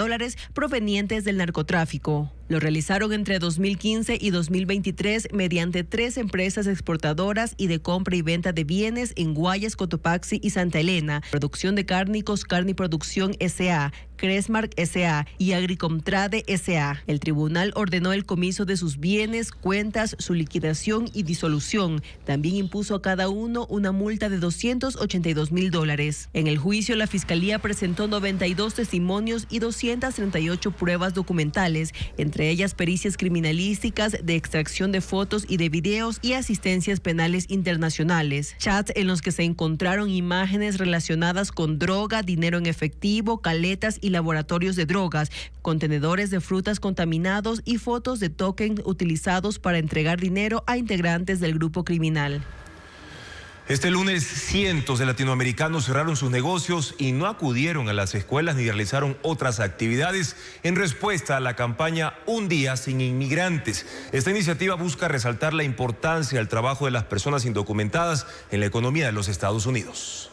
provenientes del narcotráfico. Lo realizaron entre 2015 y 2023 mediante 3 empresas exportadoras y de compra y venta de bienes en Guayas, Cotopaxi y Santa Elena, Producción de Cárnicos, Carniproducción S.A., Cresmark S.A. y Agricomtrade S.A. El tribunal ordenó el comiso de sus bienes, cuentas, su liquidación y disolución. También impuso a cada uno una multa de $282,000. En el juicio, la Fiscalía presentó 92 testimonios y 238 pruebas documentales, entre ellas pericias criminalísticas, de extracción de fotos y de videos y asistencias penales internacionales. Chats en los que se encontraron imágenes relacionadas con droga, dinero en efectivo, caletas y laboratorios de drogas, contenedores de frutas contaminados y fotos de tokens utilizados para entregar dinero a integrantes del grupo criminal. Este lunes, cientos de latinoamericanos cerraron sus negocios y no acudieron a las escuelas ni realizaron otras actividades en respuesta a la campaña Un Día Sin Inmigrantes. Esta iniciativa busca resaltar la importancia del trabajo de las personas indocumentadas en la economía de los Estados Unidos.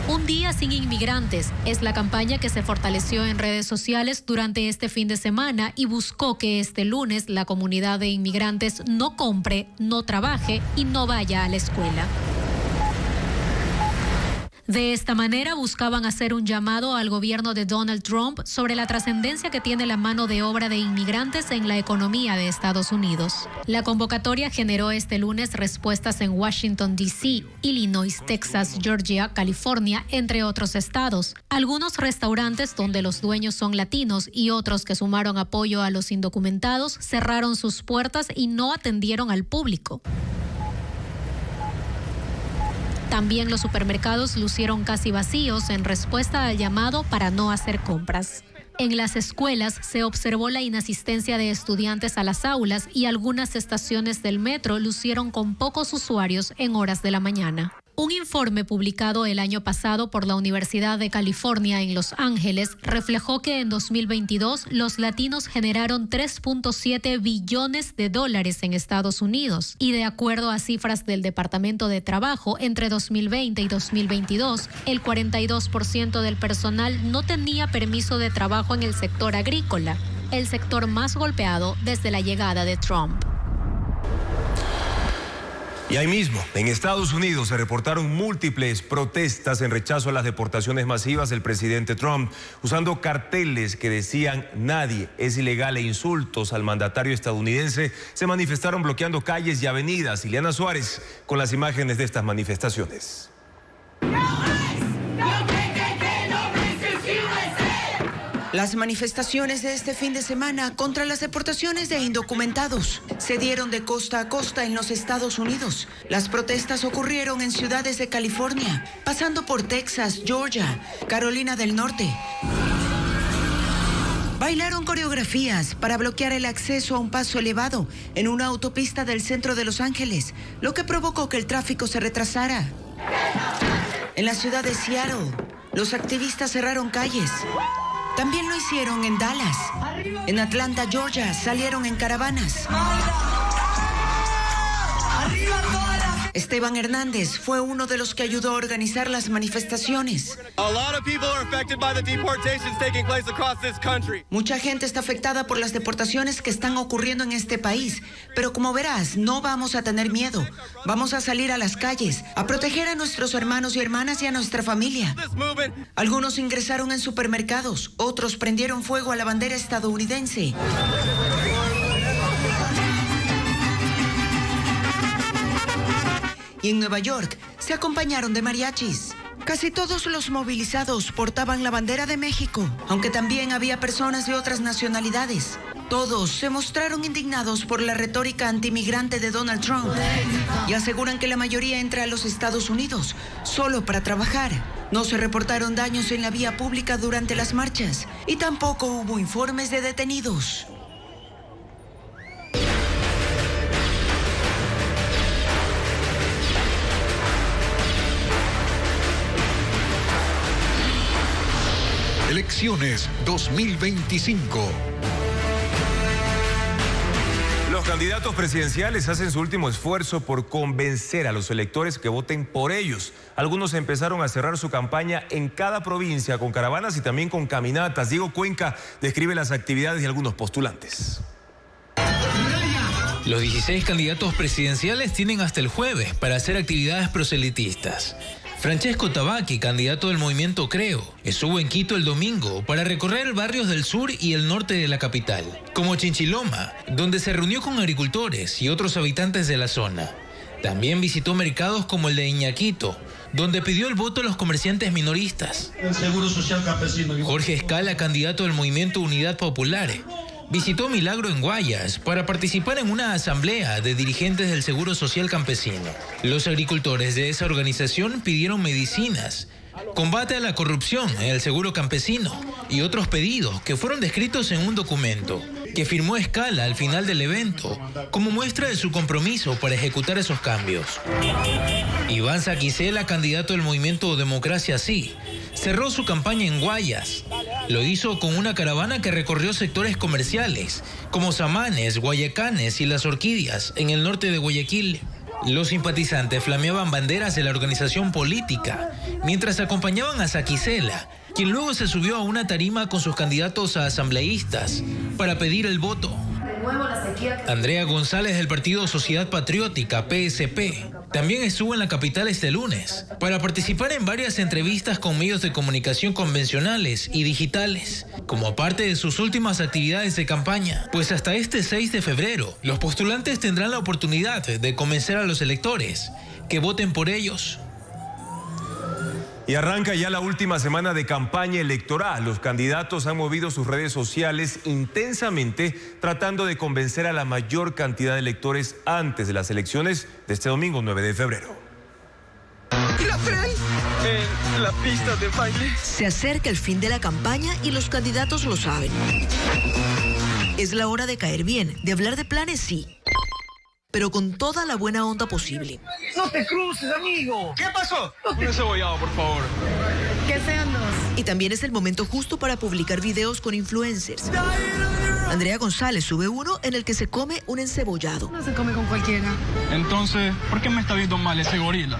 Un Día Sin Inmigrantes es la campaña que se fortaleció en redes sociales durante este fin de semana y buscó que este lunes la comunidad de inmigrantes no compre, no trabaje y no vaya a la escuela. De esta manera buscaban hacer un llamado al gobierno de Donald Trump sobre la trascendencia que tiene la mano de obra de inmigrantes en la economía de Estados Unidos. La convocatoria generó este lunes respuestas en Washington, D.C., Illinois, Texas, Georgia, California, entre otros estados. Algunos restaurantes donde los dueños son latinos y otros que sumaron apoyo a los indocumentados cerraron sus puertas y no atendieron al público. También los supermercados lucieron casi vacíos en respuesta al llamado para no hacer compras. En las escuelas se observó la inasistencia de estudiantes a las aulas y algunas estaciones del metro lucieron con pocos usuarios en horas de la mañana. Un informe publicado el año pasado por la Universidad de California en Los Ángeles reflejó que en 2022 los latinos generaron $3.7 billones en Estados Unidos. Y de acuerdo a cifras del Departamento de Trabajo, entre 2020 y 2022, el 42% del personal no tenía permiso de trabajo en el sector agrícola, el sector más golpeado desde la llegada de Trump. Y ahí mismo, en Estados Unidos, se reportaron múltiples protestas en rechazo a las deportaciones masivas del presidente Trump, usando carteles que decían "nadie es ilegal" e insultos al mandatario estadounidense. Se manifestaron bloqueando calles y avenidas. Ileana Suárez con las imágenes de estas manifestaciones. Las manifestaciones de este fin de semana contra las deportaciones de indocumentados se dieron de costa a costa en los Estados Unidos. Las protestas ocurrieron en ciudades de California, pasando por Texas, Georgia, Carolina del Norte. Bailaron coreografías para bloquear el acceso a un paso elevado en una autopista del centro de Los Ángeles, lo que provocó que el tráfico se retrasara. En la ciudad de Seattle, los activistas cerraron calles. También lo hicieron en Dallas. En Atlanta, Georgia, salieron en caravanas. Esteban Hernández fue uno de los que ayudó a organizar las manifestaciones. Mucha gente está afectada por las deportaciones que están ocurriendo en este país, pero como verás, no vamos a tener miedo. Vamos a salir a las calles, a proteger a nuestros hermanos y hermanas y a nuestra familia. Algunos ingresaron en supermercados, otros prendieron fuego a la bandera estadounidense. Y en Nueva York se acompañaron de mariachis. Casi todos los movilizados portaban la bandera de México, aunque también había personas de otras nacionalidades. Todos se mostraron indignados por la retórica antimigrante de Donald Trump y aseguran que la mayoría entra a los Estados Unidos solo para trabajar. No se reportaron daños en la vía pública durante las marchas y tampoco hubo informes de detenidos. Elecciones 2025. Los candidatos presidenciales hacen su último esfuerzo por convencer a los electores que voten por ellos. Algunos empezaron a cerrar su campaña en cada provincia con caravanas y también con caminatas. Diego Cuenca describe las actividades de algunos postulantes. Los 16 candidatos presidenciales tienen hasta el jueves para hacer actividades proselitistas. Francesco Tabaqui, candidato del movimiento Creo, estuvo en Quito el domingo para recorrer barrios del sur y el norte de la capital, como Chinchiloma, donde se reunió con agricultores y otros habitantes de la zona. También visitó mercados como el de Iñaquito, donde pidió el voto a los comerciantes minoristas. El Seguro Social Campesino. Jorge Escala, candidato del movimiento Unidad Popular, visitó Milagro en Guayas para participar en una asamblea de dirigentes del Seguro Social Campesino. Los agricultores de esa organización pidieron medicinas, combate a la corrupción en el Seguro Campesino y otros pedidos que fueron descritos en un documento que firmó Escala al final del evento como muestra de su compromiso para ejecutar esos cambios. Iván Saquicela, candidato del movimiento Democracia Sí, cerró su campaña en Guayas. Lo hizo con una caravana que recorrió sectores comerciales como Samanes, Guayacanes y Las Orquídeas en el norte de Guayaquil. Los simpatizantes flameaban banderas de la organización política mientras acompañaban a Saquicela, quien luego se subió a una tarima con sus candidatos a asambleístas para pedir el voto. nuevo la sequía. Andrea González del partido Sociedad Patriótica, PSP, también estuvo en la capital este lunes para participar en varias entrevistas con medios de comunicación convencionales y digitales, como parte de sus últimas actividades de campaña. Pues hasta este 6 de febrero, los postulantes tendrán la oportunidad de convencer a los electores que voten por ellos. Y arranca ya la última semana de campaña electoral. Los candidatos han movido sus redes sociales intensamente tratando de convencer a la mayor cantidad de electores antes de las elecciones de este domingo 9 de febrero. ¿Y la Fren? En la pista de baile. Se acerca el fin de la campaña y los candidatos lo saben. Es la hora de caer bien, de hablar de planes, sí, pero con toda la buena onda posible. ¡No te cruces, amigo! ¿Qué pasó? Un cebollado, por favor. Que sean dos. Y también es el momento justo para publicar videos con influencers. Andrea González sube uno en el que se come un encebollado. No se come con cualquiera. Entonces, ¿por qué me está viendo mal ese gorila?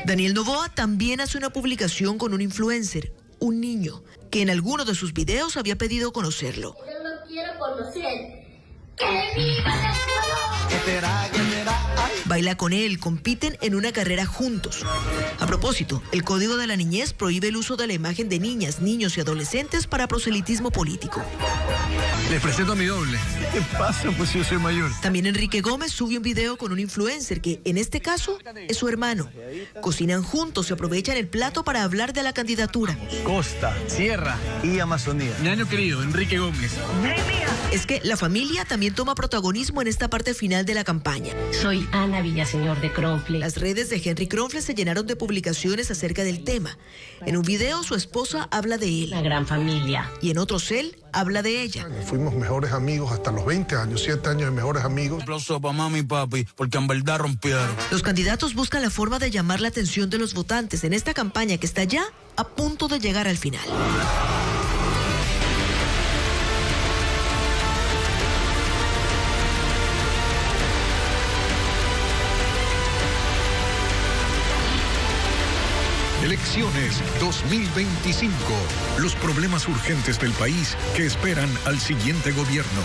Daniel Noboa también hace una publicación con un influencer, un niño, que en alguno de sus videos había pedido conocerlo. Yo lo quiero conocer. ¡Que viva la Baila con él, compiten en una carrera juntos. A propósito, el Código de la Niñez prohíbe el uso de la imagen de niñas, niños y adolescentes para proselitismo político. Les presento a mi doble. ¿Qué pasa? Pues yo soy mayor. También Enrique Gómez sube un video con un influencer que, en este caso, es su hermano. Cocinan juntos y aprovechan el plato para hablar de la candidatura. Costa, Sierra y Amazonía. Mi año querido, Enrique Gómez. Es que la familia también toma protagonismo en esta parte final de la campaña. Soy Ana Villaseñor de Cronfle. Las redes de Henry Cronfle se llenaron de publicaciones acerca del tema. En un video su esposa habla de él. Una gran familia. Y en otros él habla de ella. Fuimos mejores amigos hasta los 20 años, 7 años de mejores amigos. Aplauso para mami y papi, porque en verdad rompieron. Los candidatos buscan la forma de llamar la atención de los votantes en esta campaña que está ya a punto de llegar al final. Elecciones 2025. Los problemas urgentes del país que esperan al siguiente gobierno.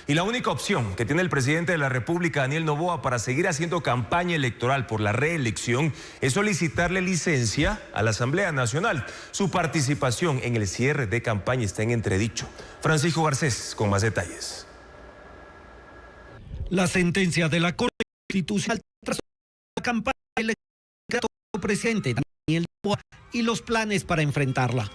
Y la única opción que tiene el presidente de la República, Daniel Noboa, para seguir haciendo campaña electoral por la reelección es solicitarle licencia a la Asamblea Nacional. Su participación en el cierre de campaña está en entredicho. Francisco Garcés con más detalles. La sentencia de la Corte Constitucional tras la campaña electoral presidente Daniel Noboa y los planes para enfrentarla.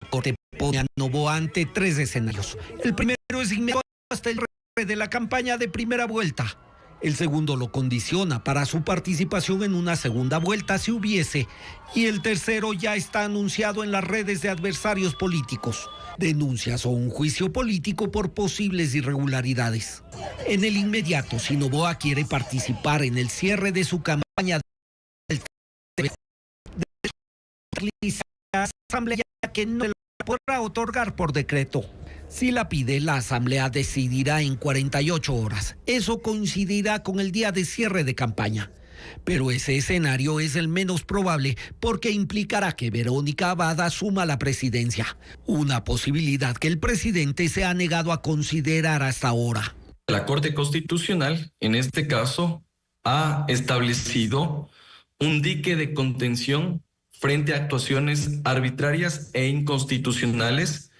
La Corte pone a Noboa ante 3 escenarios. El primero es inmediato hasta el cierre de la campaña de primera vuelta. El segundo lo condiciona para su participación en una segunda vuelta si hubiese. Y el tercero ya está anunciado en las redes de adversarios políticos. Denuncias o un juicio político por posibles irregularidades. En el inmediato, si Noboa quiere participar en el cierre de su campaña, la Asamblea que no la podrá otorgar por decreto. Si la pide, la Asamblea decidirá en 48 horas. Eso coincidirá con el día de cierre de campaña. Pero ese escenario es el menos probable porque implicará que Verónica Abad asuma la presidencia. Una posibilidad que el presidente se ha negado a considerar hasta ahora. La Corte Constitucional, en este caso, ha establecido un dique de contención frente a actuaciones arbitrarias e inconstitucionales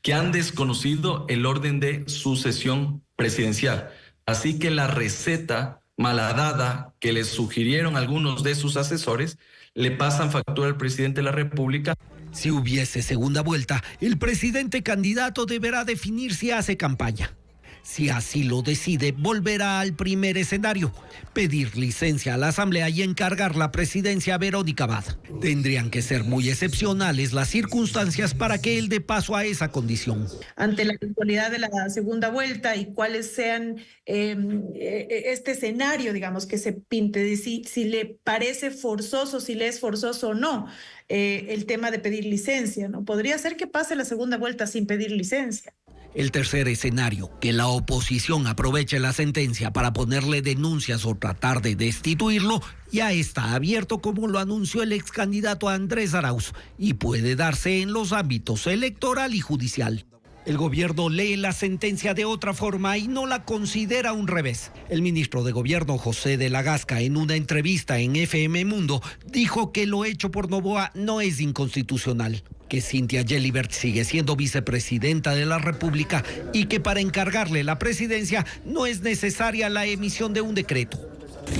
que han desconocido el orden de sucesión presidencial. Así que la receta malhadada que les sugirieron algunos de sus asesores le pasan factura al presidente de la República. Si hubiese segunda vuelta, el presidente candidato deberá definir si hace campaña. Si así lo decide, volverá al primer escenario, pedir licencia a la Asamblea y encargar la presidencia a Verónica Abad. Tendrían que ser muy excepcionales las circunstancias para que él dé paso a esa condición. Ante la eventualidad de la segunda vuelta y cuáles sean este escenario, digamos, que se pinte, de si le parece forzoso, si le es forzoso o no, el tema de pedir licencia, ¿no? Podría ser que pase la segunda vuelta sin pedir licencia. El tercer escenario, que la oposición aproveche la sentencia para ponerle denuncias o tratar de destituirlo, ya está abierto, como lo anunció el ex candidato Andrés Arauz, y puede darse en los ámbitos electoral y judicial. El gobierno lee la sentencia de otra forma y no la considera un revés. El ministro de Gobierno, José de la Gasca, en una entrevista en FM Mundo, dijo que lo hecho por Noboa no es inconstitucional, que Cynthia Gelibert sigue siendo vicepresidenta de la República y que para encargarle la presidencia no es necesaria la emisión de un decreto.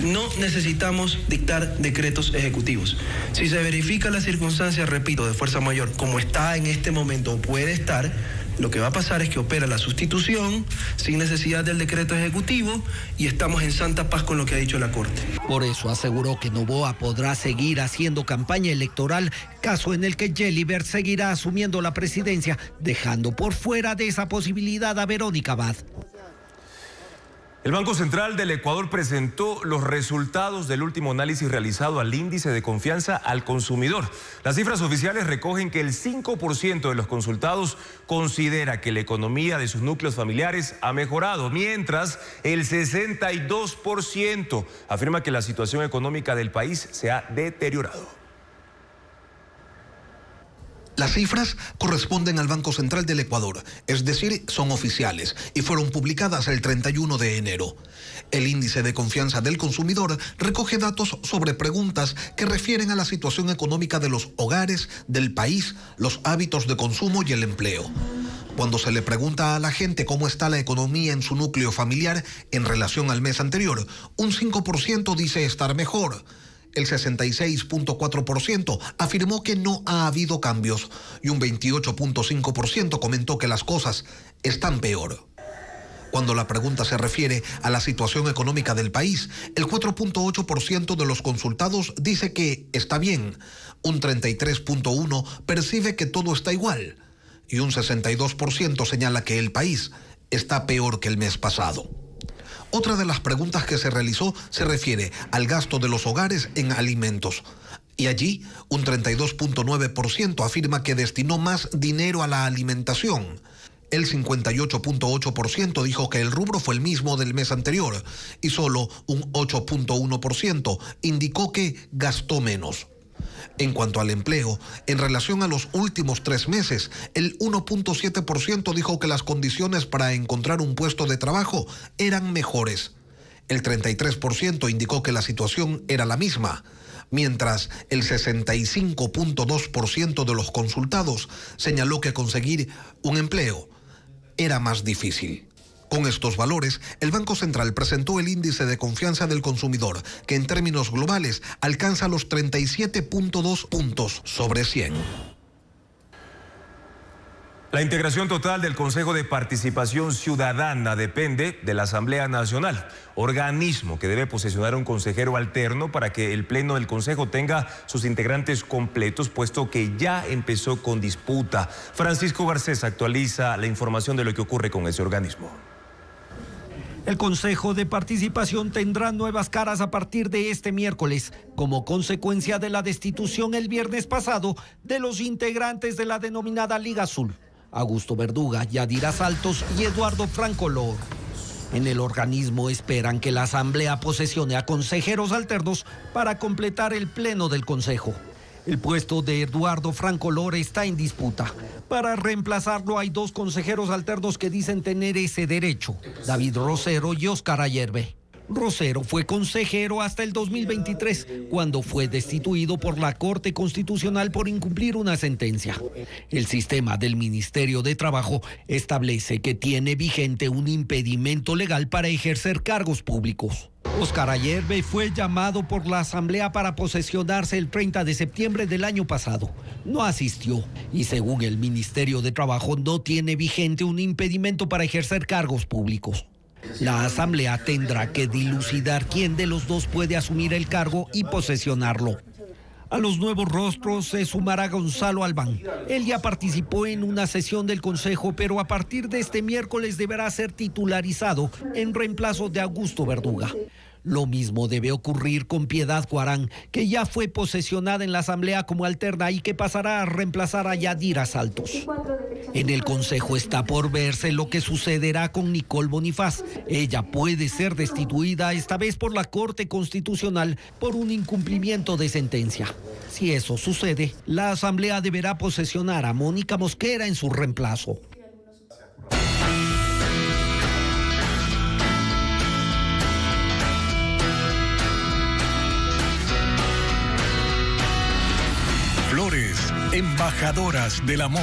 No necesitamos dictar decretos ejecutivos. Si se verifica la circunstancia, repito, de fuerza mayor, como está en este momento o puede estar, lo que va a pasar es que opera la sustitución sin necesidad del decreto ejecutivo y estamos en santa paz con lo que ha dicho la Corte. Por eso aseguró que Noboa podrá seguir haciendo campaña electoral, caso en el que Gelibert seguirá asumiendo la presidencia, dejando por fuera de esa posibilidad a Verónica Abad. El Banco Central del Ecuador presentó los resultados del último análisis realizado al índice de confianza al consumidor. Las cifras oficiales recogen que el 5% de los consultados considera que la economía de sus núcleos familiares ha mejorado, mientras el 62% afirma que la situación económica del país se ha deteriorado. Las cifras corresponden al Banco Central del Ecuador, es decir, son oficiales y fueron publicadas el 31 de enero. El índice de confianza del consumidor recoge datos sobre preguntas que refieren a la situación económica de los hogares, del país, los hábitos de consumo y el empleo. Cuando se le pregunta a la gente cómo está la economía en su núcleo familiar en relación al mes anterior, un 5% dice estar mejor. El 66.4% afirmó que no ha habido cambios y un 28.5% comentó que las cosas están peor. Cuando la pregunta se refiere a la situación económica del país, el 4.8% de los consultados dice que está bien, un 33.1% percibe que todo está igual y un 62% señala que el país está peor que el mes pasado. Otra de las preguntas que se realizó se refiere al gasto de los hogares en alimentos. Y allí, un 32.9% afirma que destinó más dinero a la alimentación. El 58.8% dijo que el rubro fue el mismo del mes anterior y solo un 8.1% indicó que gastó menos. En cuanto al empleo, en relación a los últimos 3 meses, el 1.7% dijo que las condiciones para encontrar un puesto de trabajo eran mejores. El 33% indicó que la situación era la misma, mientras el 65.2% de los consultados señaló que conseguir un empleo era más difícil. Con estos valores, el Banco Central presentó el índice de confianza del consumidor, que en términos globales alcanza los 37.2 puntos sobre 100. La integración total del Consejo de Participación Ciudadana depende de la Asamblea Nacional, organismo que debe posesionar un consejero alterno para que el Pleno del Consejo tenga sus integrantes completos, puesto que ya empezó con disputa. Francisco Garcés actualiza la información de lo que ocurre con ese organismo. El Consejo de Participación tendrá nuevas caras a partir de este miércoles, como consecuencia de la destitución el viernes pasado de los integrantes de la denominada Liga Azul, Augusto Verduga, Yadira Saltos y Eduardo Francolor. En el organismo esperan que la Asamblea posesione a consejeros alternos para completar el pleno del Consejo. El puesto de Eduardo Francolor está en disputa. Para reemplazarlo hay 2 consejeros alternos que dicen tener ese derecho, David Rosero y Óscar Ayerbe. Rosero fue consejero hasta el 2023, cuando fue destituido por la Corte Constitucional por incumplir una sentencia. El sistema del Ministerio de Trabajo establece que tiene vigente un impedimento legal para ejercer cargos públicos. Óscar Ayerbe fue llamado por la Asamblea para posesionarse el 30 de septiembre del año pasado. No asistió y según el Ministerio de Trabajo no tiene vigente un impedimento para ejercer cargos públicos. La Asamblea tendrá que dilucidar quién de los dos puede asumir el cargo y posesionarlo. A los nuevos rostros se sumará Gonzalo Albán. Él ya participó en una sesión del Consejo, pero a partir de este miércoles deberá ser titularizado en reemplazo de Augusto Verduga. Lo mismo debe ocurrir con Piedad Guarán, que ya fue posesionada en la Asamblea como alterna y que pasará a reemplazar a Yadira Saltos. En el Consejo está por verse lo que sucederá con Nicole Bonifaz. Ella puede ser destituida esta vez por la Corte Constitucional por un incumplimiento de sentencia. Si eso sucede, la Asamblea deberá posesionar a Mónica Mosquera en su reemplazo. Flores, embajadoras del amor.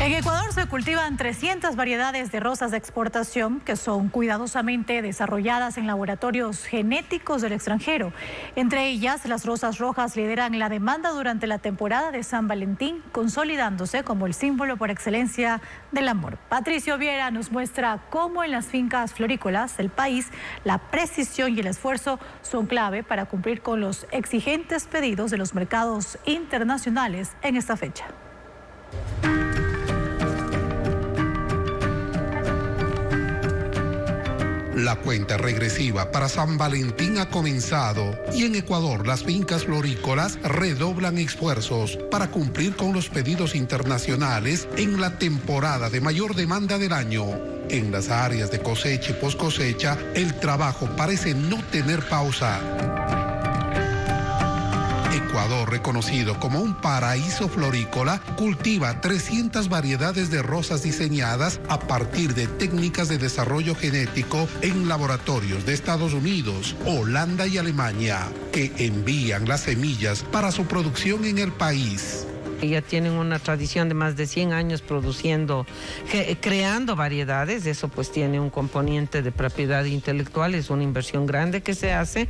En Ecuador se cultivan 300 variedades de rosas de exportación que son cuidadosamente desarrolladas en laboratorios genéticos del extranjero. Entre ellas, las rosas rojas lideran la demanda durante la temporada de San Valentín, consolidándose como el símbolo por excelencia del amor. Patricio Viera nos muestra cómo en las fincas florícolas del país la precisión y el esfuerzo son clave para cumplir con los exigentes pedidos de los mercados internacionales en esta fecha. La cuenta regresiva para San Valentín ha comenzado y en Ecuador las fincas florícolas redoblan esfuerzos para cumplir con los pedidos internacionales en la temporada de mayor demanda del año. En las áreas de cosecha y poscosecha, el trabajo parece no tener pausa. Ecuador, reconocido como un paraíso florícola, cultiva 300 variedades de rosas diseñadas a partir de técnicas de desarrollo genético en laboratorios de Estados Unidos, Holanda y Alemania, que envían las semillas para su producción en el país. Ya tienen una tradición de más de 100 años produciendo, creando variedades. Eso pues tiene un componente de propiedad intelectual, es una inversión grande que se hace.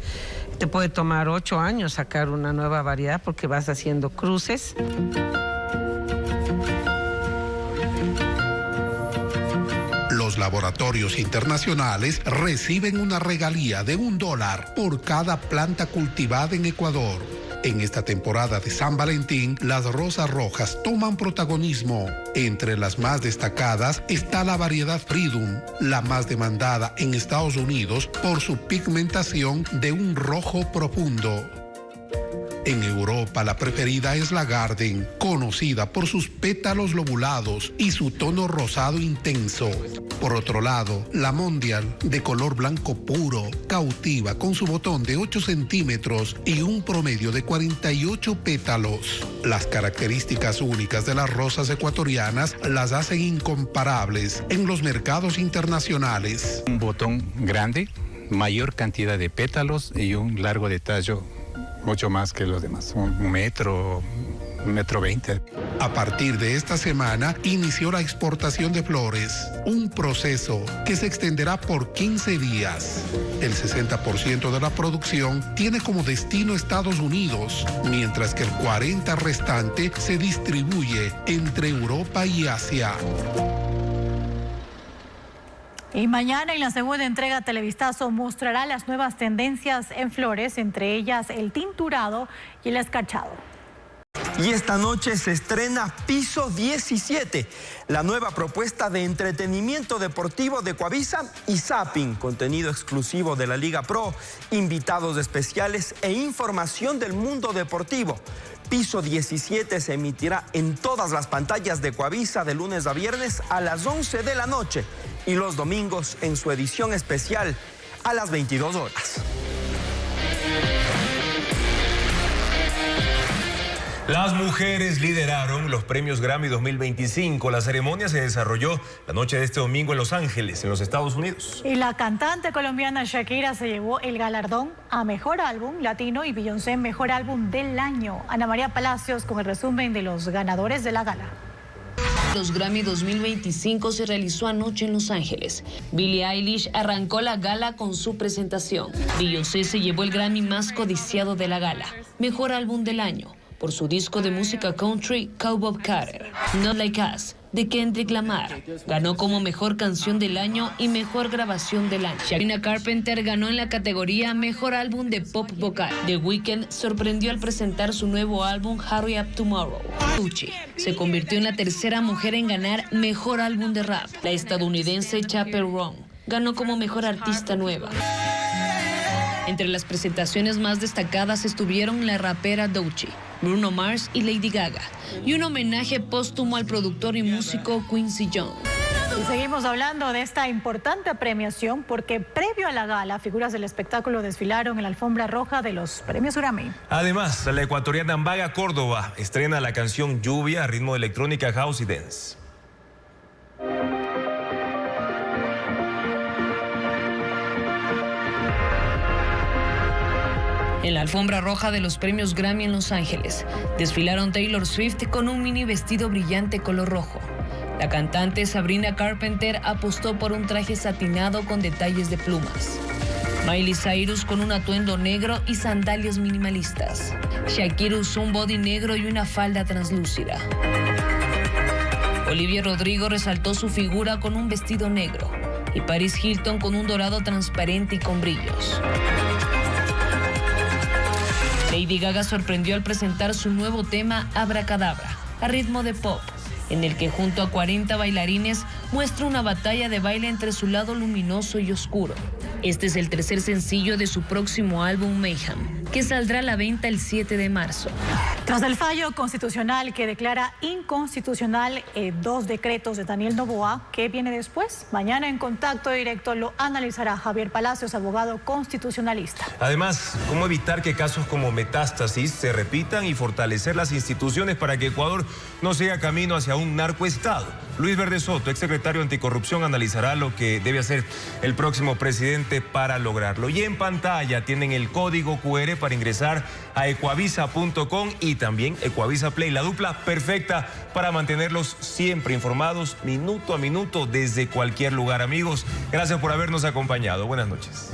Te puede tomar 8 años sacar una nueva variedad porque vas haciendo cruces. Los laboratorios internacionales reciben una regalía de $1 por cada planta cultivada en Ecuador. En esta temporada de San Valentín, las rosas rojas toman protagonismo. Entre las más destacadas está la variedad Freedom, la más demandada en Estados Unidos por su pigmentación de un rojo profundo. En Europa, la preferida es la Garden, conocida por sus pétalos lobulados y su tono rosado intenso. Por otro lado, la Mondial, de color blanco puro, cautiva con su botón de 8 centímetros y un promedio de 48 pétalos. Las características únicas de las rosas ecuatorianas las hacen incomparables en los mercados internacionales. Un botón grande, mayor cantidad de pétalos y un largo de tallo mucho más que los demás, un metro 20. A partir de esta semana inició la exportación de flores, un proceso que se extenderá por 15 días. El 60% de la producción tiene como destino Estados Unidos, mientras que el 40% restante se distribuye entre Europa y Asia. Y mañana en la segunda entrega Televistazo mostrará las nuevas tendencias en flores, entre ellas el tinturado y el escarchado. Y esta noche se estrena Piso 17, la nueva propuesta de entretenimiento deportivo de Coavisa y Zapping, contenido exclusivo de la Liga Pro, invitados especiales e información del mundo deportivo. Piso 17 se emitirá en todas las pantallas de Coavisa de lunes a viernes a las 11 de la noche y los domingos en su edición especial a las 22 horas. Las mujeres lideraron los premios Grammy 2025. La ceremonia se desarrolló la noche de este domingo en Los Ángeles, en los Estados Unidos. Y la cantante colombiana Shakira se llevó el galardón a Mejor Álbum Latino y Beyoncé Mejor Álbum del Año. Ana María Palacios con el resumen de los ganadores de la gala. Los Grammy 2025 se realizó anoche en Los Ángeles. Billie Eilish arrancó la gala con su presentación. Beyoncé se llevó el Grammy más codiciado de la gala, Mejor Álbum del Año, por su disco de música country, Cowboy Carter. Not Like Us, de Kendrick Lamar, ganó como Mejor Canción del Año y Mejor Grabación del Año. Sabrina Carpenter ganó en la categoría Mejor Álbum de Pop Vocal. The Weeknd sorprendió al presentar su nuevo álbum Hurry Up Tomorrow. Gucci se convirtió en la tercera mujer en ganar Mejor Álbum de Rap. La estadounidense Chappell Roan ganó como mejor artista nueva. Entre las presentaciones más destacadas estuvieron la rapera Doechii, Bruno Mars y Lady Gaga, y un homenaje póstumo al productor y músico Quincy Jones. Y seguimos hablando de esta importante premiación porque previo a la gala, figuras del espectáculo desfilaron en la alfombra roja de los premios Grammy. Además, la ecuatoriana Vaga Córdoba estrena la canción Lluvia a ritmo de electrónica, house y dance. En la alfombra roja de los premios Grammy en Los Ángeles, desfilaron Taylor Swift con un mini vestido brillante color rojo. La cantante Sabrina Carpenter apostó por un traje satinado con detalles de plumas. Miley Cyrus con un atuendo negro y sandalias minimalistas. Shakira usó un body negro y una falda translúcida. Olivia Rodrigo resaltó su figura con un vestido negro y Paris Hilton con un dorado transparente y con brillos. Lady Gaga sorprendió al presentar su nuevo tema Abracadabra, a ritmo de pop, en el que junto a 40 bailarines muestra una batalla de baile entre su lado luminoso y oscuro. Este es el tercer sencillo de su próximo álbum Mayhem, que saldrá a la venta el 7 de marzo. Tras el fallo constitucional que declara inconstitucional 2 decretos de Daniel Noboa, ¿qué viene después? Mañana en Contacto Directo lo analizará Javier Palacios, abogado constitucionalista. Además, cómo evitar que casos como Metástasis se repitan y fortalecer las instituciones para que Ecuador no siga camino hacia un narcoestado. Luis Verde Soto, exsecretario anticorrupción, analizará lo que debe hacer el próximo presidente para lograrlo. Y en pantalla tienen el código QR para ingresar a ecuavisa.com y también Ecuavisa Play, la dupla perfecta para mantenerlos siempre informados, minuto a minuto, desde cualquier lugar. Amigos, gracias por habernos acompañado. Buenas noches.